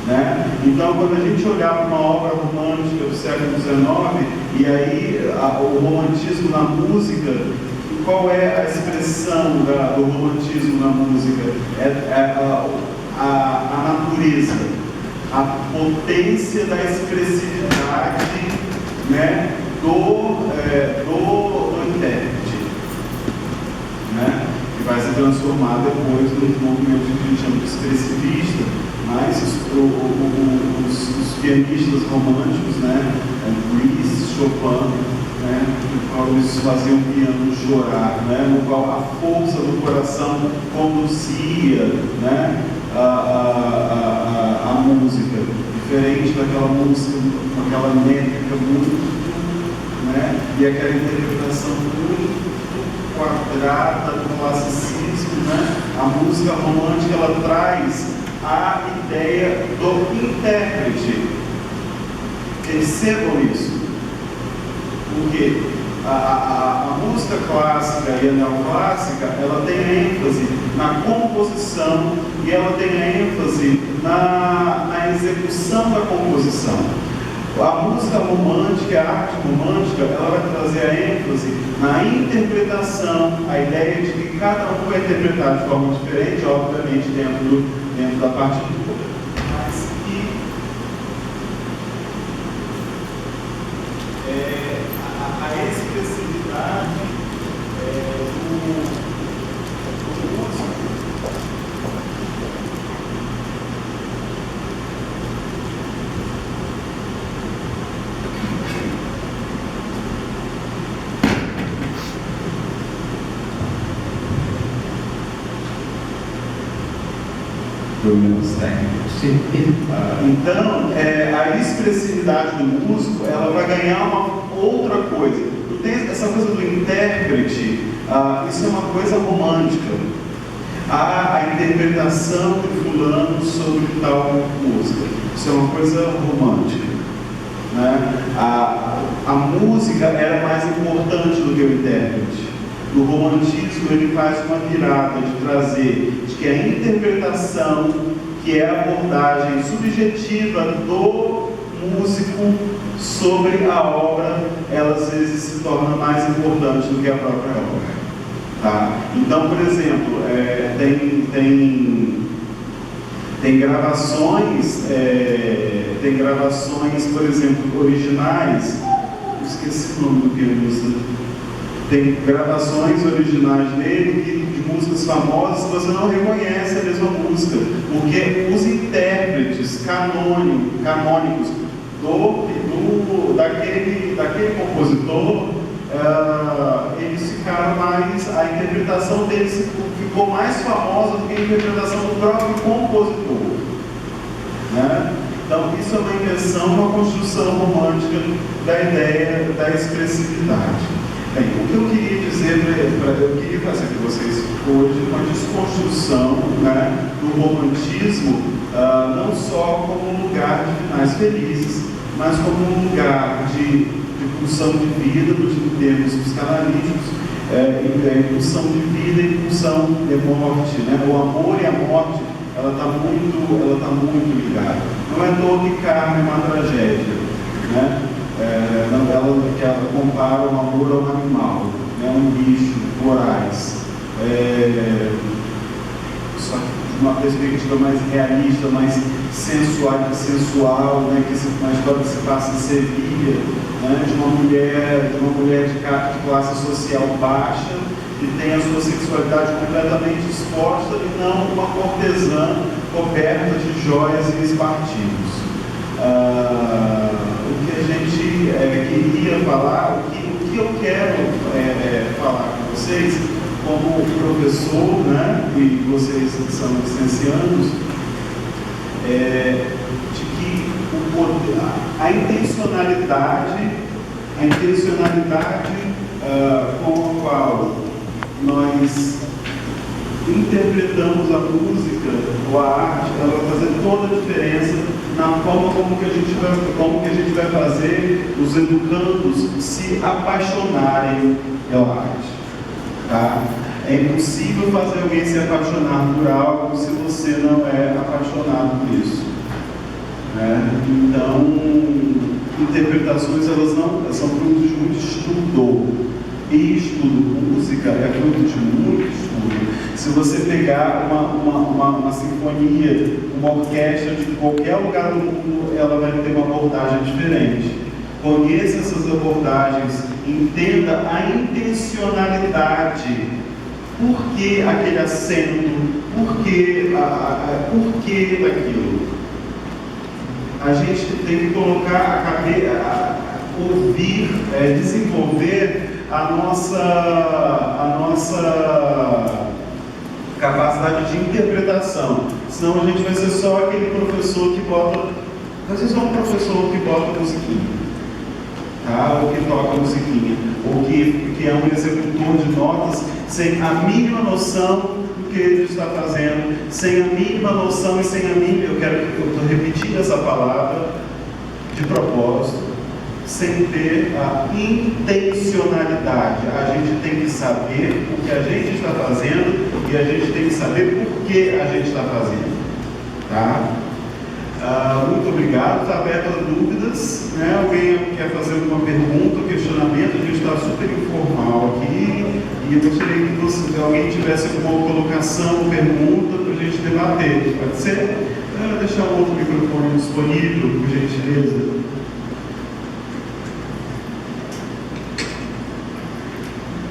Né? Então, quando a gente olhar para uma obra romântica do século XIX, e aí o romantismo na música, qual é a expressão do romantismo na música? A natureza, a potência da expressividade, né, do intérprete, né, que vai se transformar depois no movimento que a gente chama de expressivista. Mas os pianistas românticos, né, Liszt, Chopin, né, no qual eles faziam o piano chorar, né, no qual a força do coração conduzia, né, a música, diferente daquela música, aquela métrica muito, né, e aquela interpretação muito quadrada do classicismo, né. A música romântica, ela traz a ideia do intérprete. Percebam isso, porque a música clássica e a neoclássica, ela tem ênfase na composição e ela tem ênfase na execução da composição. A música romântica, a arte romântica, ela vai trazer a ênfase na interpretação, a ideia de que cada um vai interpretar de forma diferente, obviamente dentro da partitura, mas que a expressividade do músico problemas técnicos. Então, a expressividade do músico, ela vai ganhar uma outra coisa. E tem essa coisa do intérprete, isso é uma coisa romântica. A interpretação de fulano sobre tal música. Isso é uma coisa romântica, né? A música era mais importante do que o intérprete. O romantismo ele faz uma virada de trazer de que a interpretação, que é a abordagem subjetiva do músico sobre a obra, ela às vezes se torna mais importante do que a própria obra. Tá? Então, por exemplo, tem gravações, por exemplo, originais. Esqueci o nome do pianista. Tem gravações originais dele de músicas famosas que você não reconhece a mesma música, porque os intérpretes canônicos daquele compositor, eles ficaram mais, a interpretação deles ficou mais famosa do que a interpretação do próprio compositor, né? Então isso é uma invenção, uma construção romântica da ideia da expressividade. Bem, o que eu queria dizer, eu queria fazer com vocês hoje uma desconstrução, né, do romantismo, não só como um lugar de finais felizes, mas como um lugar de pulsão de vida, nos termos psicanalíticos, pulsão de vida e pulsão de morte, né? O amor e a morte, ela está muito ligada. Não é à toa que Carmen é uma tragédia, né? Que ela compara o amor a um animal, né? Um bicho voraz, só que de uma perspectiva mais realista, mais sensual, né? Uma história que se passa em Sevilha, né? de uma mulher de classe social baixa, que tem a sua sexualidade completamente exposta, e não uma cortesã coberta de joias e espartilhos. O que a gente queria falar, o que eu quero falar com vocês, como professor, né, e vocês que são licenciados, de que a intencionalidade com a qual nós interpretamos a música ou a arte, ela vai fazer toda a diferença na forma como que a gente vai fazer os educandos se apaixonarem pela arte. Tá? É impossível fazer alguém se apaixonar por algo se você não é apaixonado por isso. Né? Então, interpretações são fruto de muito estudo. E estudo, música é fruto de muito estudo. Se você pegar uma sinfonia, uma orquestra de qualquer lugar do mundo, ela vai ter uma abordagem diferente. Conheça essas abordagens, entenda a intencionalidade. Por que aquele acento? Por que daquilo? A gente tem que colocar a cabeça, ouvir, desenvolver a nossa capacidade de interpretação. Senão a gente vai ser só aquele professor que bota. Vocês são um professor que bota musiquinha, tá? Ou que toca musiquinha, ou que é um executor de notas sem a mínima noção do que ele está fazendo, sem a mínima noção e sem a mínima. Eu estou repetindo essa palavra de propósito, sem ter a intencionalidade. A gente tem que saber o que a gente está fazendo e a gente tem que saber por que a gente está fazendo. Tá? Muito obrigado. Está aberto a dúvidas, né? Alguém quer fazer alguma pergunta, questionamento? A gente está super informal aqui e eu gostaria que se alguém tivesse alguma colocação, pergunta para a gente debater. Pode ser? Deixar um outro microfone disponível, por gentileza.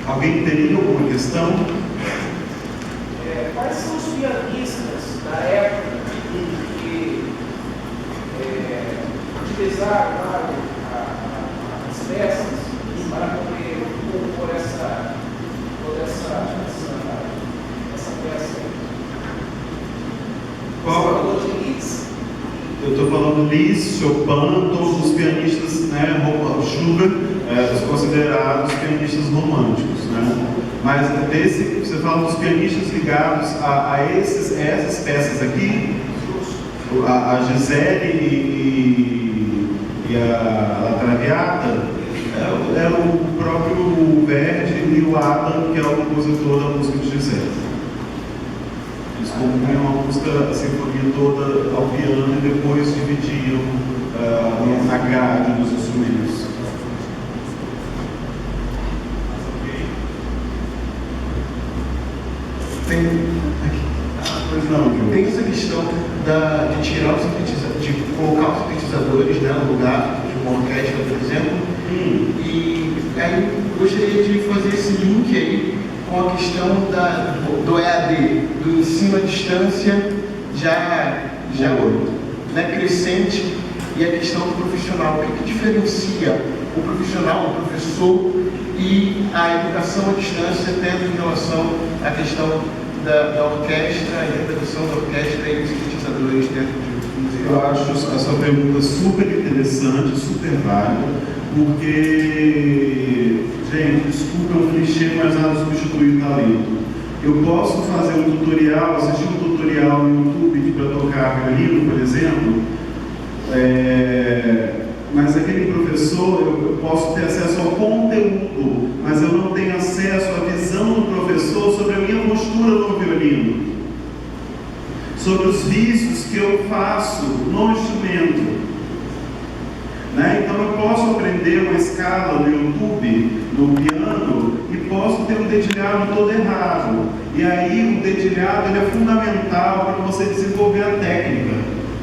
Alguém teria alguma questão? Quais são os pianistas da época que utilizaram as peças para poder compor essa peça? Qual? Você falou de Liszt? Eu estou falando Liszt, Chopin, todos os pianistas, né, Schubert, os considerados pianistas românticos, né? Mas você fala dos pianistas ligados a essas peças aqui, a Gisele e a Traviata, é o próprio Verdi e o Adam, que é o compositor da música de Gisele. Eles compunham a música, a sinfonia toda ao piano e depois dividiam na grade dos instrumentos. Tem essa questão de tirar os sintetizadores, de colocar os sintetizadores, né, no lugar de uma orquestra, por exemplo. E aí gostaria de fazer esse link aí com a questão do EAD, do ensino à distância já né, crescente, e a questão do profissional. O que diferencia o profissional, o professor, e a educação à distância, tendo em relação à questão da orquestra, a interpretação da orquestra e os sintetizadores dentro de museu? Eu acho a sua pergunta super interessante, super válida, porque, gente, desculpa, é um clichê, mas nada substitui o talento. Eu posso fazer um tutorial, assistir um tutorial no YouTube para tocar violino, por exemplo, mas aquele professor, eu posso ter acesso ao conteúdo, mas eu não tenho acesso à visão do professor sobre a minha postura no violino, sobre os vícios que eu faço no instrumento. Né? Então eu posso aprender uma escala no YouTube, no piano, e posso ter um dedilhado todo errado. E aí o dedilhado ele é fundamental para você desenvolver a técnica.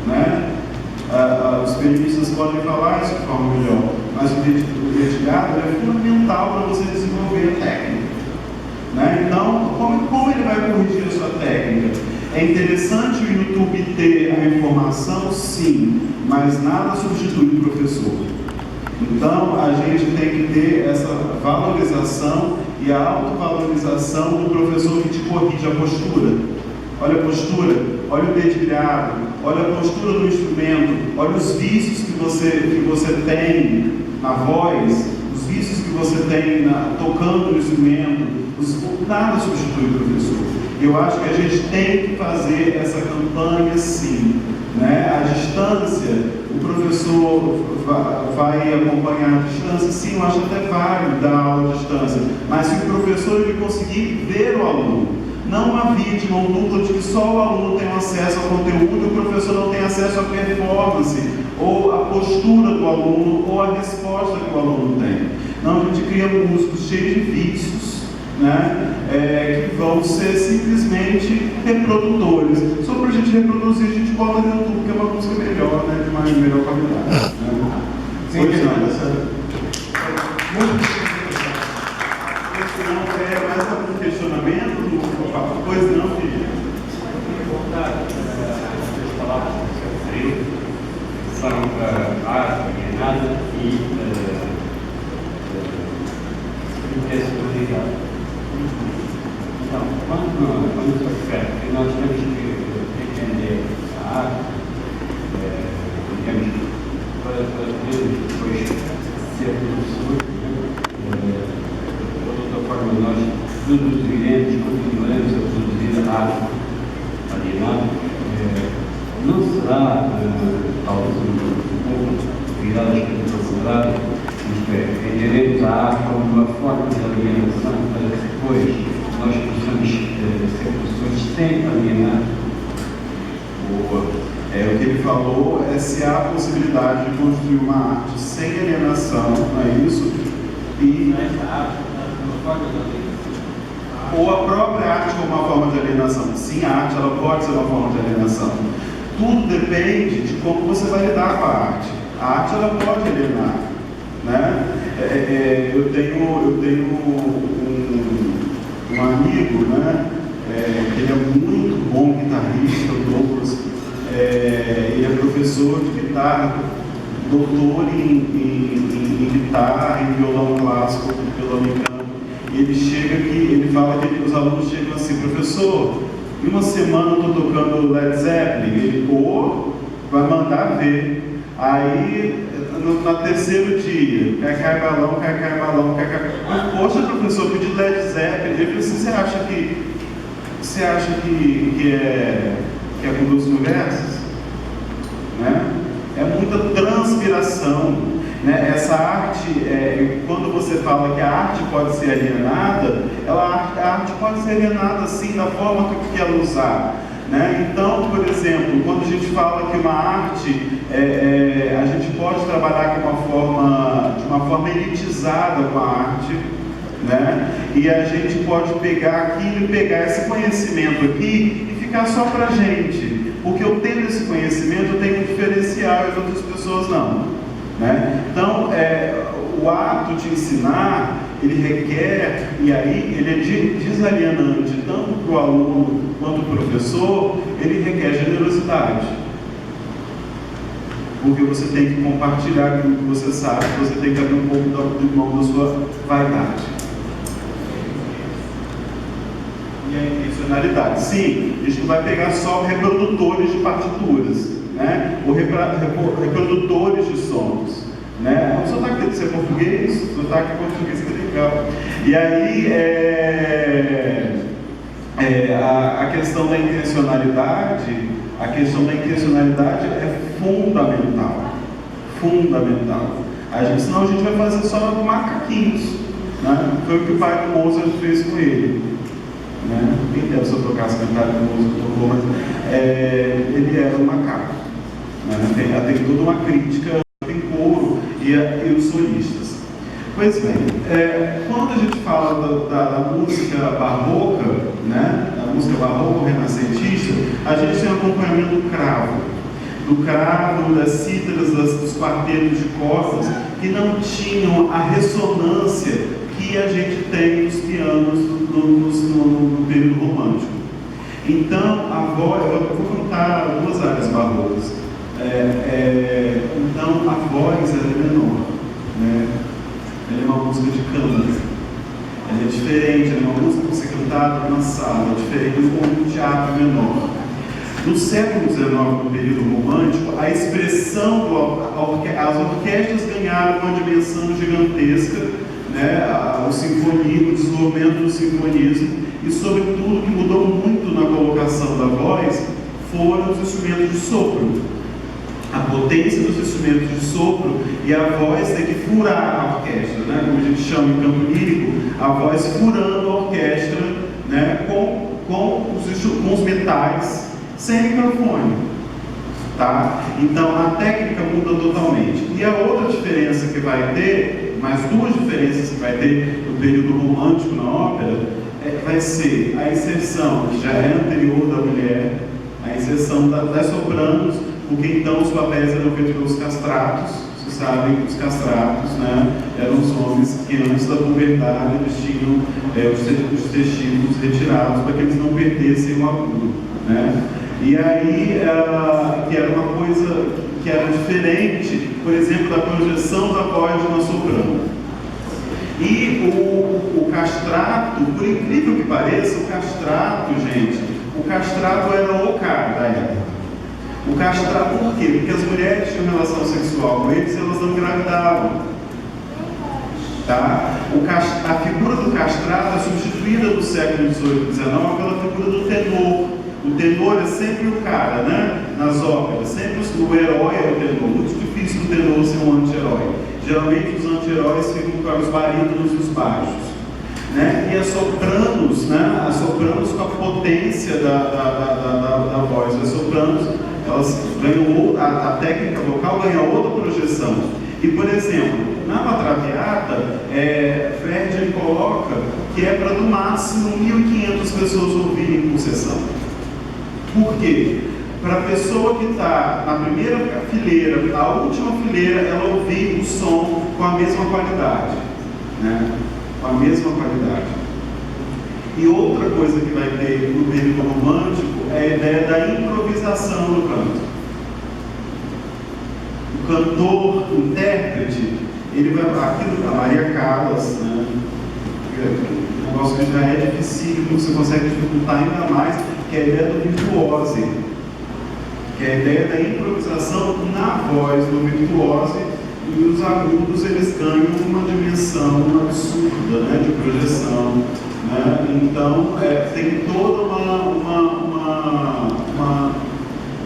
Né? Os pianistas podem falar isso de forma melhor, mas o dedilhado é fundamental para você desenvolver a técnica. Né? Então, como ele vai corrigir a sua técnica? É interessante o YouTube ter a informação, sim, mas nada substitui o professor. Então, a gente tem que ter essa valorização e a autovalorização do professor que te corrige a postura. Olha a postura, olha o dedilhado, olha a postura do instrumento, olha os vícios que você tem na voz, os vícios que você tem tocando no instrumento. Nada substitui o professor. Eu acho que a gente tem que fazer essa campanha sim. Né? A distância, o professor vai acompanhar a distância, sim, eu acho até válido dar aula à distância, mas se o professor ele conseguir ver o aluno, não uma vítima ou dupla de que só o aluno tem acesso ao conteúdo e o professor não tem acesso à performance, ou à postura do aluno, ou à resposta que o aluno tem. Não, a gente cria músicos cheios de vícios, né? Que vão ser simplesmente reprodutores. Só para a gente reproduzir, a gente bota no YouTube, que é uma música melhor, né? De melhor qualidade. Né? Sim, muito se não é mais algum questionamento, pois não, filho. As palavras que você referiu são arte, alienada e intencionalidade. Então, quando se refere, nós temos que entender a arte, temos para podermos depois ser professores, de outra forma nós continuaremos a produzir arte alienada, não será talvez um pouco virada à espiritualidade, isto é, entenderemos a arte como uma forma de alienação para depois nós possamos ser pessoas sem alienar. O que ele falou é se há a possibilidade de construir uma arte sem alienação, não é isso? E ou a própria arte como uma forma de alienação. Sim, a arte ela pode ser uma forma de alienação. Tudo depende de como você vai lidar com a arte. A arte ela pode alienar. Né? Eu tenho um amigo, né? Que ele é muito bom guitarrista, o Douglas. Ele é professor de guitarra, doutor em guitarra, em violão clássico, violão americano. E ele chega aqui, ele fala que os alunos chegam assim: professor, em uma semana eu estou tocando Led Zeppelin. Ele vai mandar ver. Aí, no terceiro dia, cai balão, cai balão, cai balão. Poxa, professor, pedi Led Zeppelin. Ele disse, você acha que é com 2 conversas? Né? É muita transpiração. Né? Essa arte, quando você fala que a arte pode ser alienada, a arte pode ser alienada sim da forma que ela usar. Né? Então, por exemplo, quando a gente fala que uma arte, a gente pode trabalhar de uma forma elitizada com a arte, né? E a gente pode pegar aquilo e pegar esse conhecimento aqui e ficar só pra gente, porque eu tendo esse conhecimento eu tenho um diferencial e as outras pessoas não, né? Então, o ato de ensinar, ele requer, e aí ele é desalienante tanto para o aluno quanto para o professor, ele requer generosidade. Porque você tem que compartilhar aquilo que você sabe, você tem que abrir um pouco do mão da sua vaidade. E a intencionalidade. Sim, a gente não vai pegar só reprodutores de partituras, né? Ou reprodutores de sons. Né? O sotaque tem que ser português, o sotaque português é legal. E aí, a questão da intencionalidade é fundamental. Senão a gente vai fazer só macaquinhos, né? Foi o que o pai do Mozart fez com ele. Né? Nem deve se eu tocasse cantar do Mozart, mas ele era um macaco. Né? Tem toda uma crítica, tem coro e os solistas. Pois bem, quando a gente fala da música barroca, né, da música barroca renascentista, a gente tem um acompanhamento do cravo, das cítaras, dos quartetos de cordas, que não tinham a ressonância que a gente tem nos pianos no período romântico. Então, a voz, eu vou contar 2 áreas barrocas. Então, a voz é menor, né? Ela é uma música de câmara, ela é diferente, ela é uma música que você cantada na sala, diferente de um teatro menor. No século XIX, no período romântico, a expressão, as orquestras ganharam uma dimensão gigantesca, né? O desenvolvimento do sinfonismo, e sobretudo o que mudou muito na colocação da voz foram os instrumentos de sopro. A potência dos instrumentos de sopro e a voz tem que furar a orquestra, né? Como a gente chama em canto lírico, a voz furando a orquestra, né? com os metais, sem microfone. Tá? Então a técnica muda totalmente. E a outra diferença que vai ter, mais 2 diferenças que vai ter no período romântico na ópera, vai ser a inserção, que já é anterior da mulher, a inserção das sopranos, porque então os papéis eram feitos pelos castratos. Vocês sabem que os castratos, né, eram os homens que antes da puberdade eles tinham os testículos retirados para que eles não perdessem o agudo, né? E aí, que era uma coisa que era diferente, por exemplo, da projeção da voz de uma soprano. E o castrato, por incrível que pareça, o castrato era o cara da época. O castrato, por quê? Porque as mulheres tinham relação sexual com eles e elas não engravidavam. Tá? A figura do castrato é substituída no século XVIII e XIX pela figura do tenor. O tenor é sempre o cara, né? Nas óperas, sempre o herói é o tenor. Muito difícil o tenor ser um anti-herói. Geralmente os anti-heróis ficam para os barítonos e os baixos. Né? E as sopranos, né? As sopranos com a potência da voz. As sopranos, elas ganham a técnica vocal ganha outra projeção. E, por exemplo, na La Traviata, Verdi coloca que é para no máximo 1.500 pessoas ouvirem por sessão. Por quê? Para a pessoa que está na primeira fileira, na última fileira, ela ouvir o som com a mesma qualidade, né? Com a mesma qualidade. E outra coisa que vai ter no período romântico é a ideia da improvisação no canto. O cantor, o intérprete, ele vai aquilo, a Maria Callas, né? Um negócio que já é difícil, você consegue dificultar ainda mais, que é a ideia do virtuose. que é a ideia da improvisação na voz do virtuose, e os agudos eles ganham uma dimensão absurda, né, de projeção, né? Então tem toda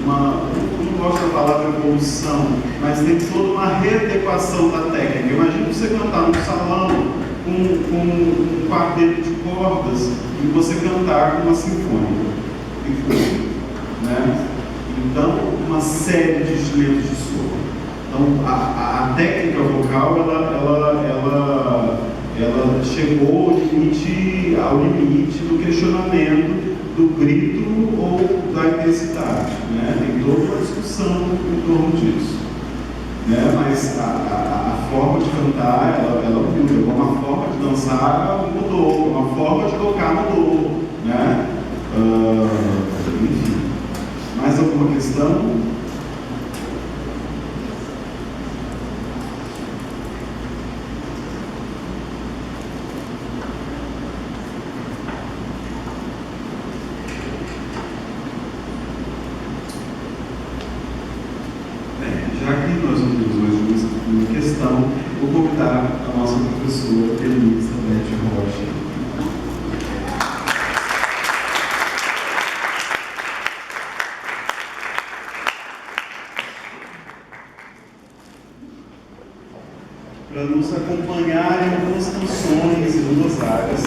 eu não gosto da palavra evolução, mas tem toda uma readequação da técnica. Imagina você cantar num salão com um quarteto de cordas e você cantar com uma sinfônica, né? Então, uma série de instrumentos de sopro. Então, a técnica vocal, ela chegou ao limite do questionamento do grito ou da intensidade, né? Tem toda uma discussão em torno disso, né? Mas a forma de cantar, ela muda, como a forma de dançar mudou, como a forma de tocar mudou, né? Enfim. Mais alguma questão? Já que nós não temos mais uma questão, vou convidar a nossa professora Elizabeth Rocha. Para nos acompanhar em algumas canções e duas áreas.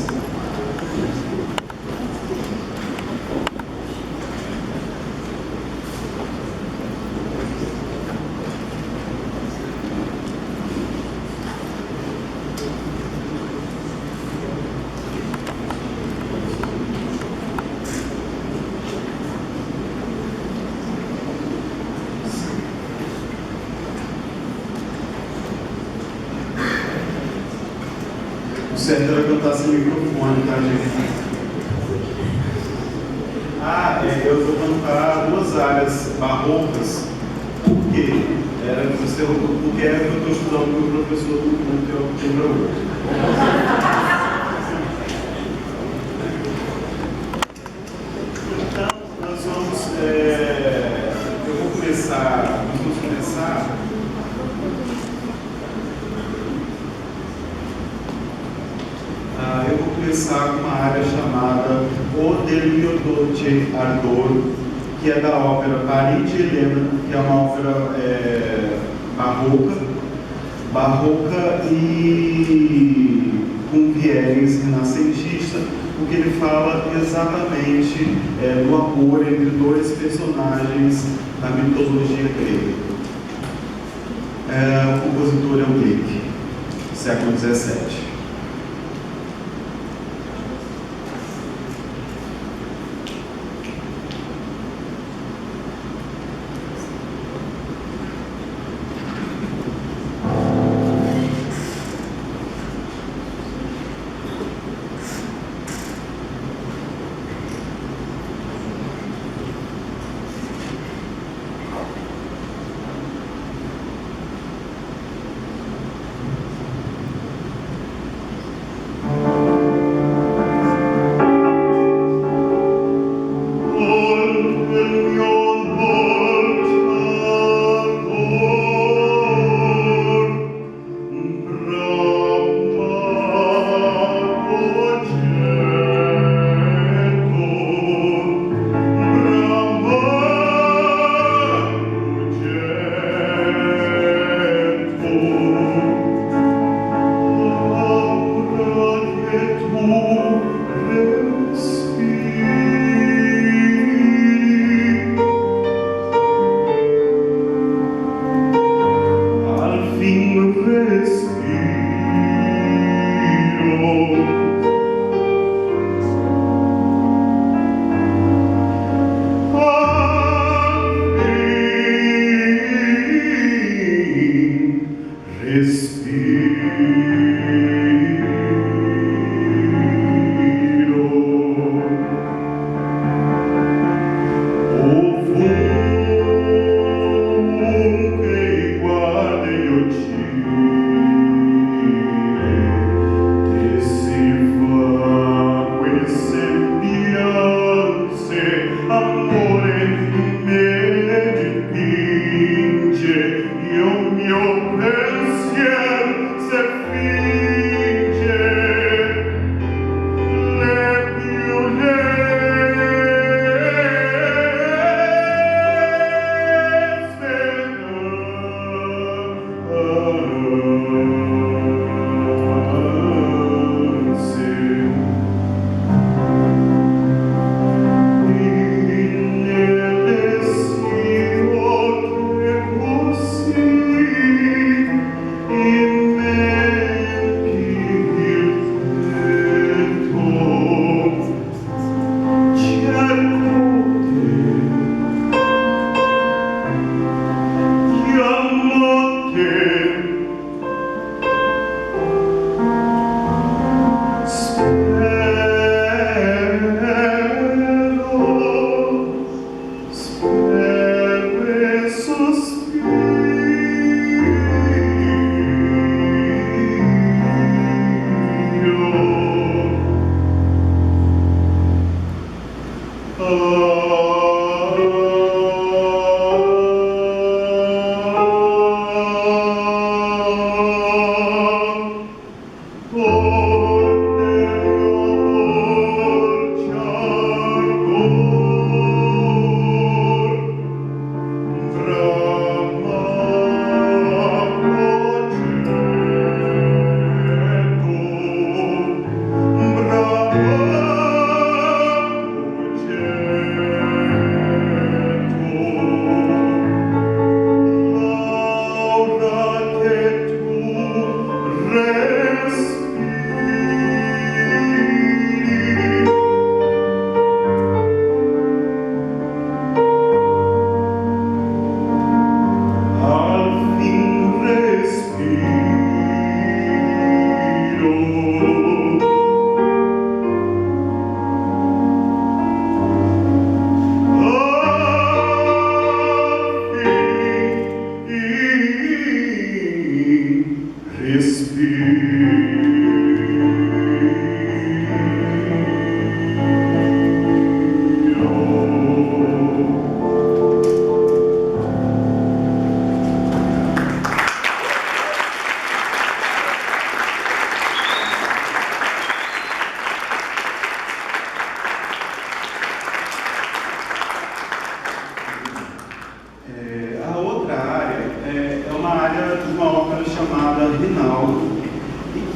O certo era cantar sem microfone, tá, gente? Eu vou cantar duas áreas barrocas. Por quê? Porque era que eu estou estudando com o professor do mundo que eu tenho para hoje. Então, nós vamos começar. Eu vou começar com uma área chamada O del mio dolce ardor, que é da ópera Parigi e Helena, que é uma ópera barroca e com viés renascentista, porque ele fala exatamente do amor entre dois personagens da mitologia grega. O compositor é o Gluck, século XVII. Amore,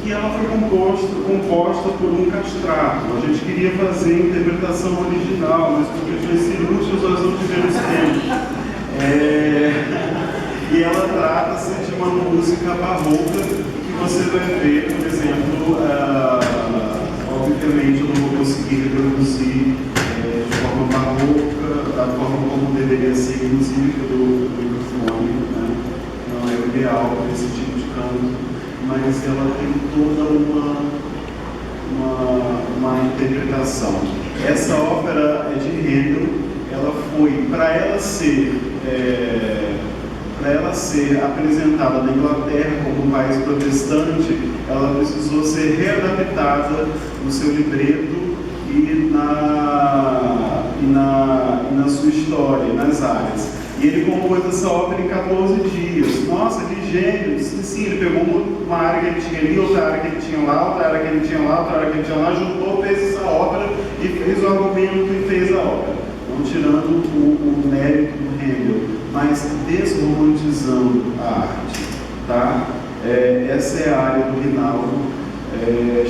que ela foi composta por um castrato. A gente queria fazer a interpretação original, mas por questões cirúrgicas nós não tivemos tempo. E ela trata-se de uma música barroca que você vai ver, por exemplo, obviamente eu não vou conseguir reproduzir de forma barroca, da forma como deveria ser, inclusive do microfone, né? Não é o ideal para esse tipo de canto, mas ela tem toda uma interpretação. Essa ópera é de Handel, ela foi, para ela ser apresentada na Inglaterra como um país protestante, ela precisou ser readaptada no seu libreto e na sua história, nas áreas. E ele compôs essa ópera em 14 dias. Nossa, que gênio! Sim, ele pegou uma área que ele tinha ali, outra área que ele tinha lá, outra área que ele tinha lá, outra área que ele tinha lá, juntou, fez essa ópera e fez o argumento e fez a ópera. Não tirando o mérito do Handel, mas desromantizando a arte, tá? Essa é a área do Rinaldo,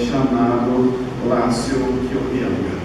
chamado Lácio Chiorianga.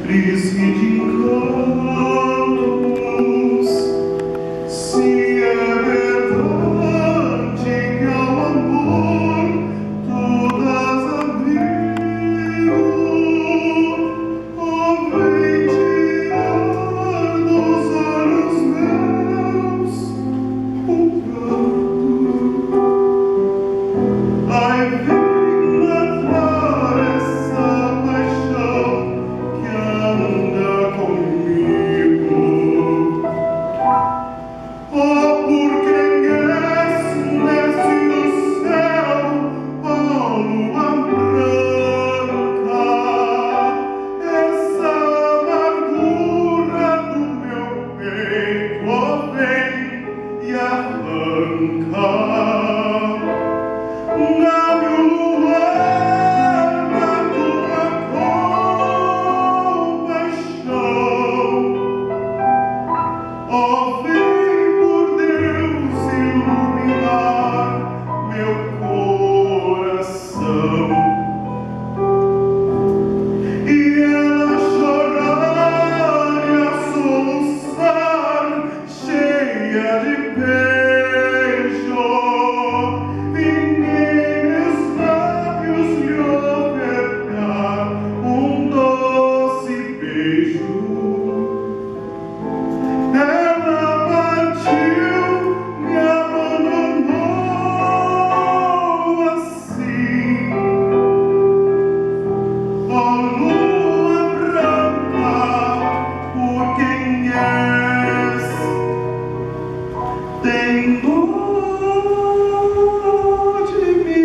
príncipe de encantos. Se é verdade que ao amor todas abriu, ó, vem tirar dos olhos meus o pranto. Ai, vem matar essa paixão que anda comigo. Oh, por quem és nesse do céu, ó lua branca, essa amargura do meu peito, ó, vem e arranca. Dá-me o luar da tua compaixão. Ó, vem por Deus iluminar meu coração. E ela chorar e a soluçar, cheia de beijo, vinguei meus lábios lhe ofertar doce beijo. Ela partiu, me abandonou assim. Ó lua branca, por quem és, tem dor de mim.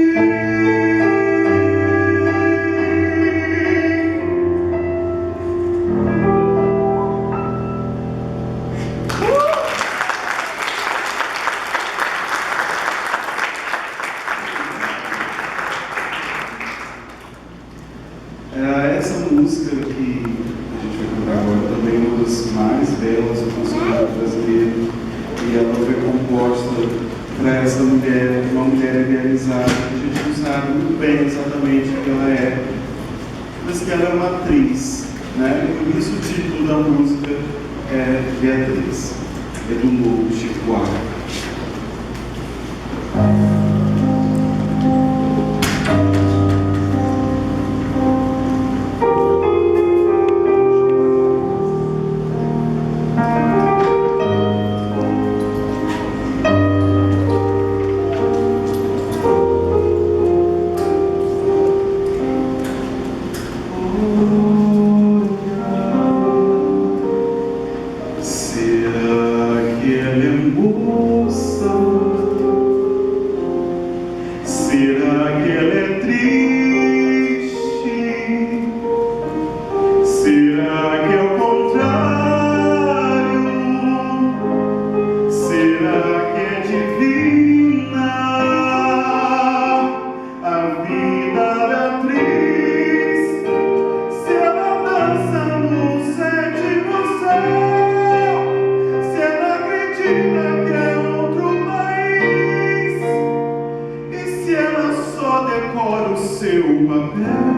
Essa música que a gente vai cantar agora também é uma das mais belas do cancioneiro brasileiro, e ela foi composta para essa mulher, uma mulher idealizada, que a gente não sabe muito bem exatamente o que ela é, mas que ela é uma atriz, né? E por isso o título da música é Beatriz, é do novo Chico Buarque. Será que ela é moça? Será que ela é triste? Será que é o contrário? Será que é divina a vida da atriz? Se ela dança no sétimo céu, se ela acredita que é outro país, e se ela só decora o seu papel?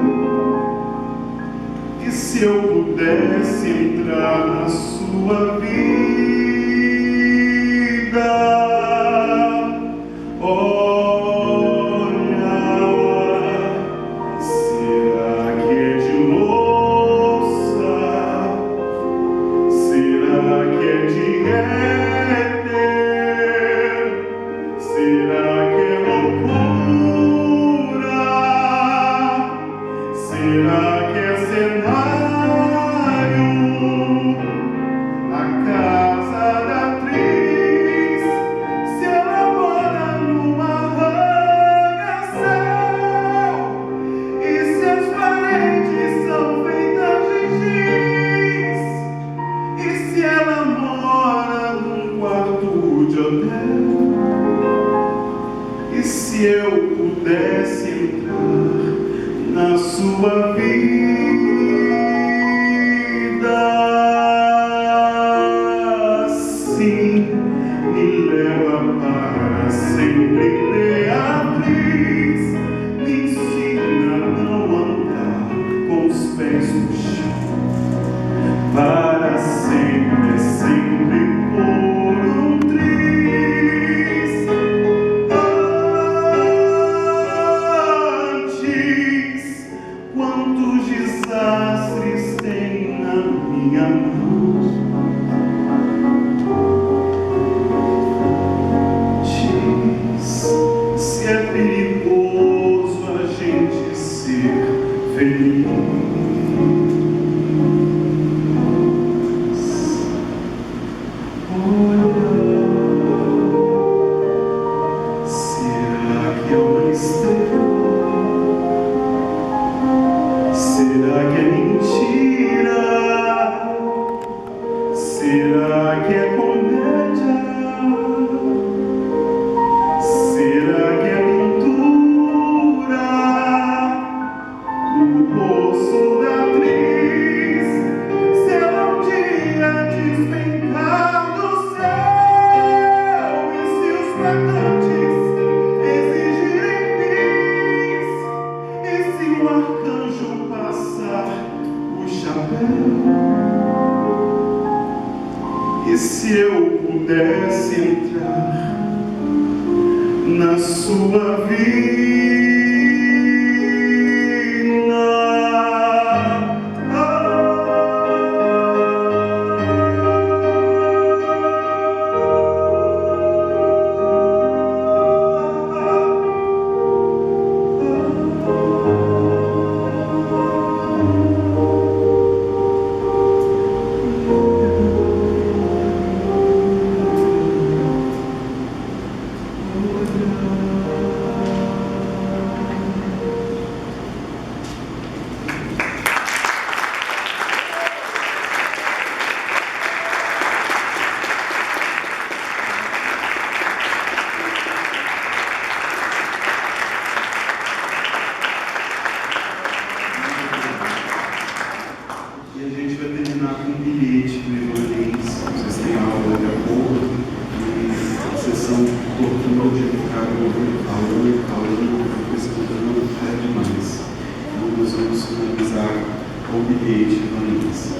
E se eu pudesse entrar na sua vida? Olha, será que é de moça? Será que é de éter? Será que é loucura? Será que é cenário? A casa da atriz, se ela mora numa arranha-céu, e se as paredes são feitas de giz, e se ela mora num quarto de hotel, e se eu pudesse entrar na sua vida, sim, me leva para sempre, Beatriz, me ensina a não andar com os pés no chão. Quantos desastres tem na minha mão? Diz se é perigoso a gente ser feliz. Olha, será que é uma estrela? Será que é mentira? Será que é comédia? Será que é pintura? O rosto da atriz, se ela um dia despencar do céu, e se os tratantes exigirem bis, e se o arcanjo passar o chapéu? E se eu pudesse entrar na sua vida? E a gente vai terminar com um bilhete do Ivanense. Vocês têm aula de acordo e a sessão tortura de ficar falando, escutando é demais. Então nós vamos finalizar com o bilhete Ivanense.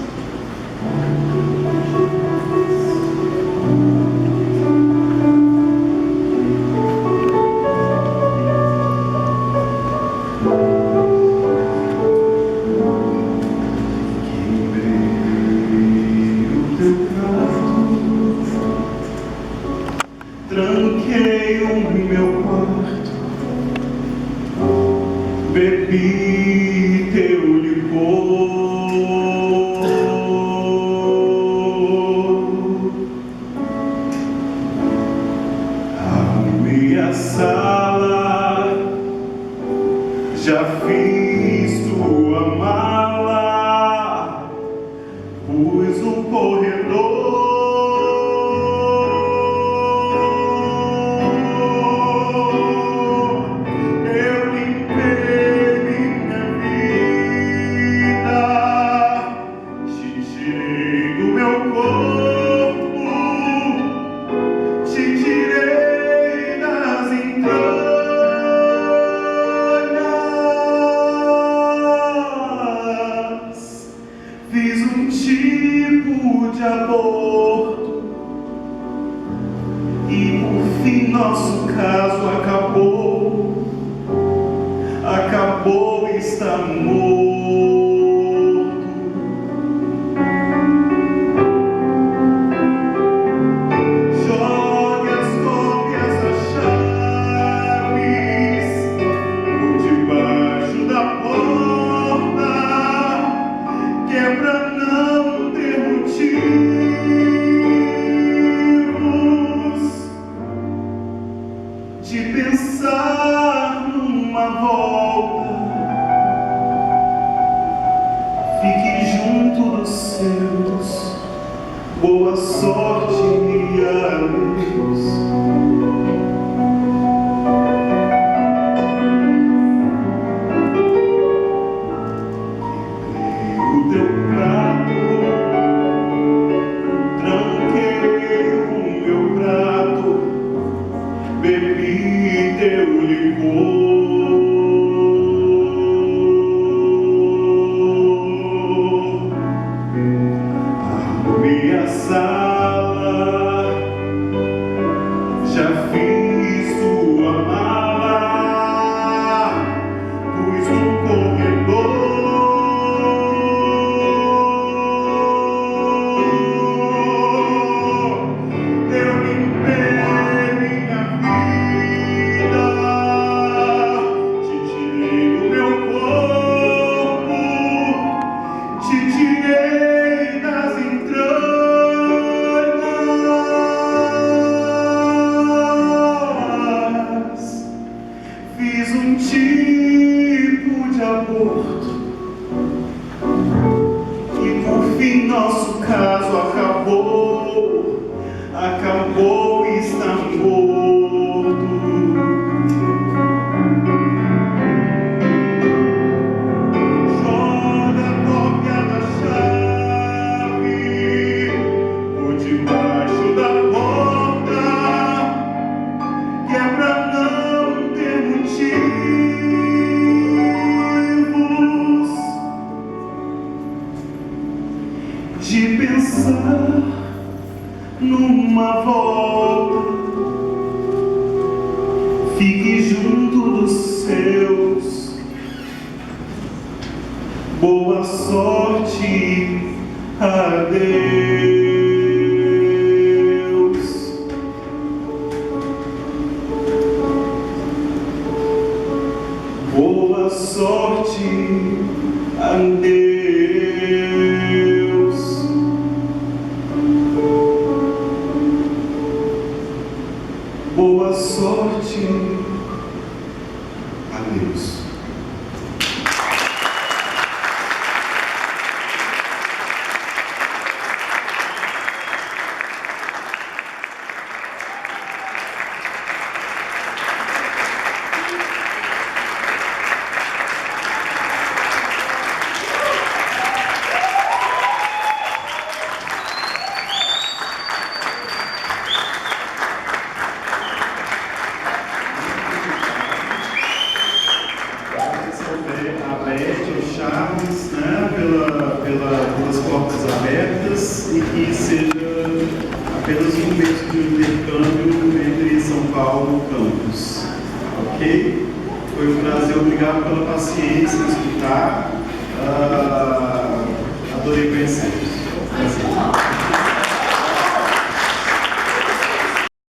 Tranquei o meu quarto, bebi teu licor, arrumei a sala, já fiz tua mala, pus o corredor. Fiz um tipo de aborto e por fim nosso caso acabou, acabou e está morto. Jogue as cópias das chaves por debaixo da porta, que é pra não ter motivos de pensar numa volta. Fique junto dos seus, boa sorte e adeus. Bebi teu licor, arrumei a sala, em nosso caso acabou, acabou e está morto. Joga a cópia da chave por debaixo da porta, que é pra não ter motivos de pensar numa volta. Fique junto dos seus. Boa sorte, adeus. Boa sorte, adeus. Boa sorte, adeus. Aberto, Charles, né, pelas portas abertas, e que seja apenas um mês de intercâmbio entre São Paulo e Campos. Ok? Foi um prazer, obrigado pela paciência em escutar. Adorei conhecer.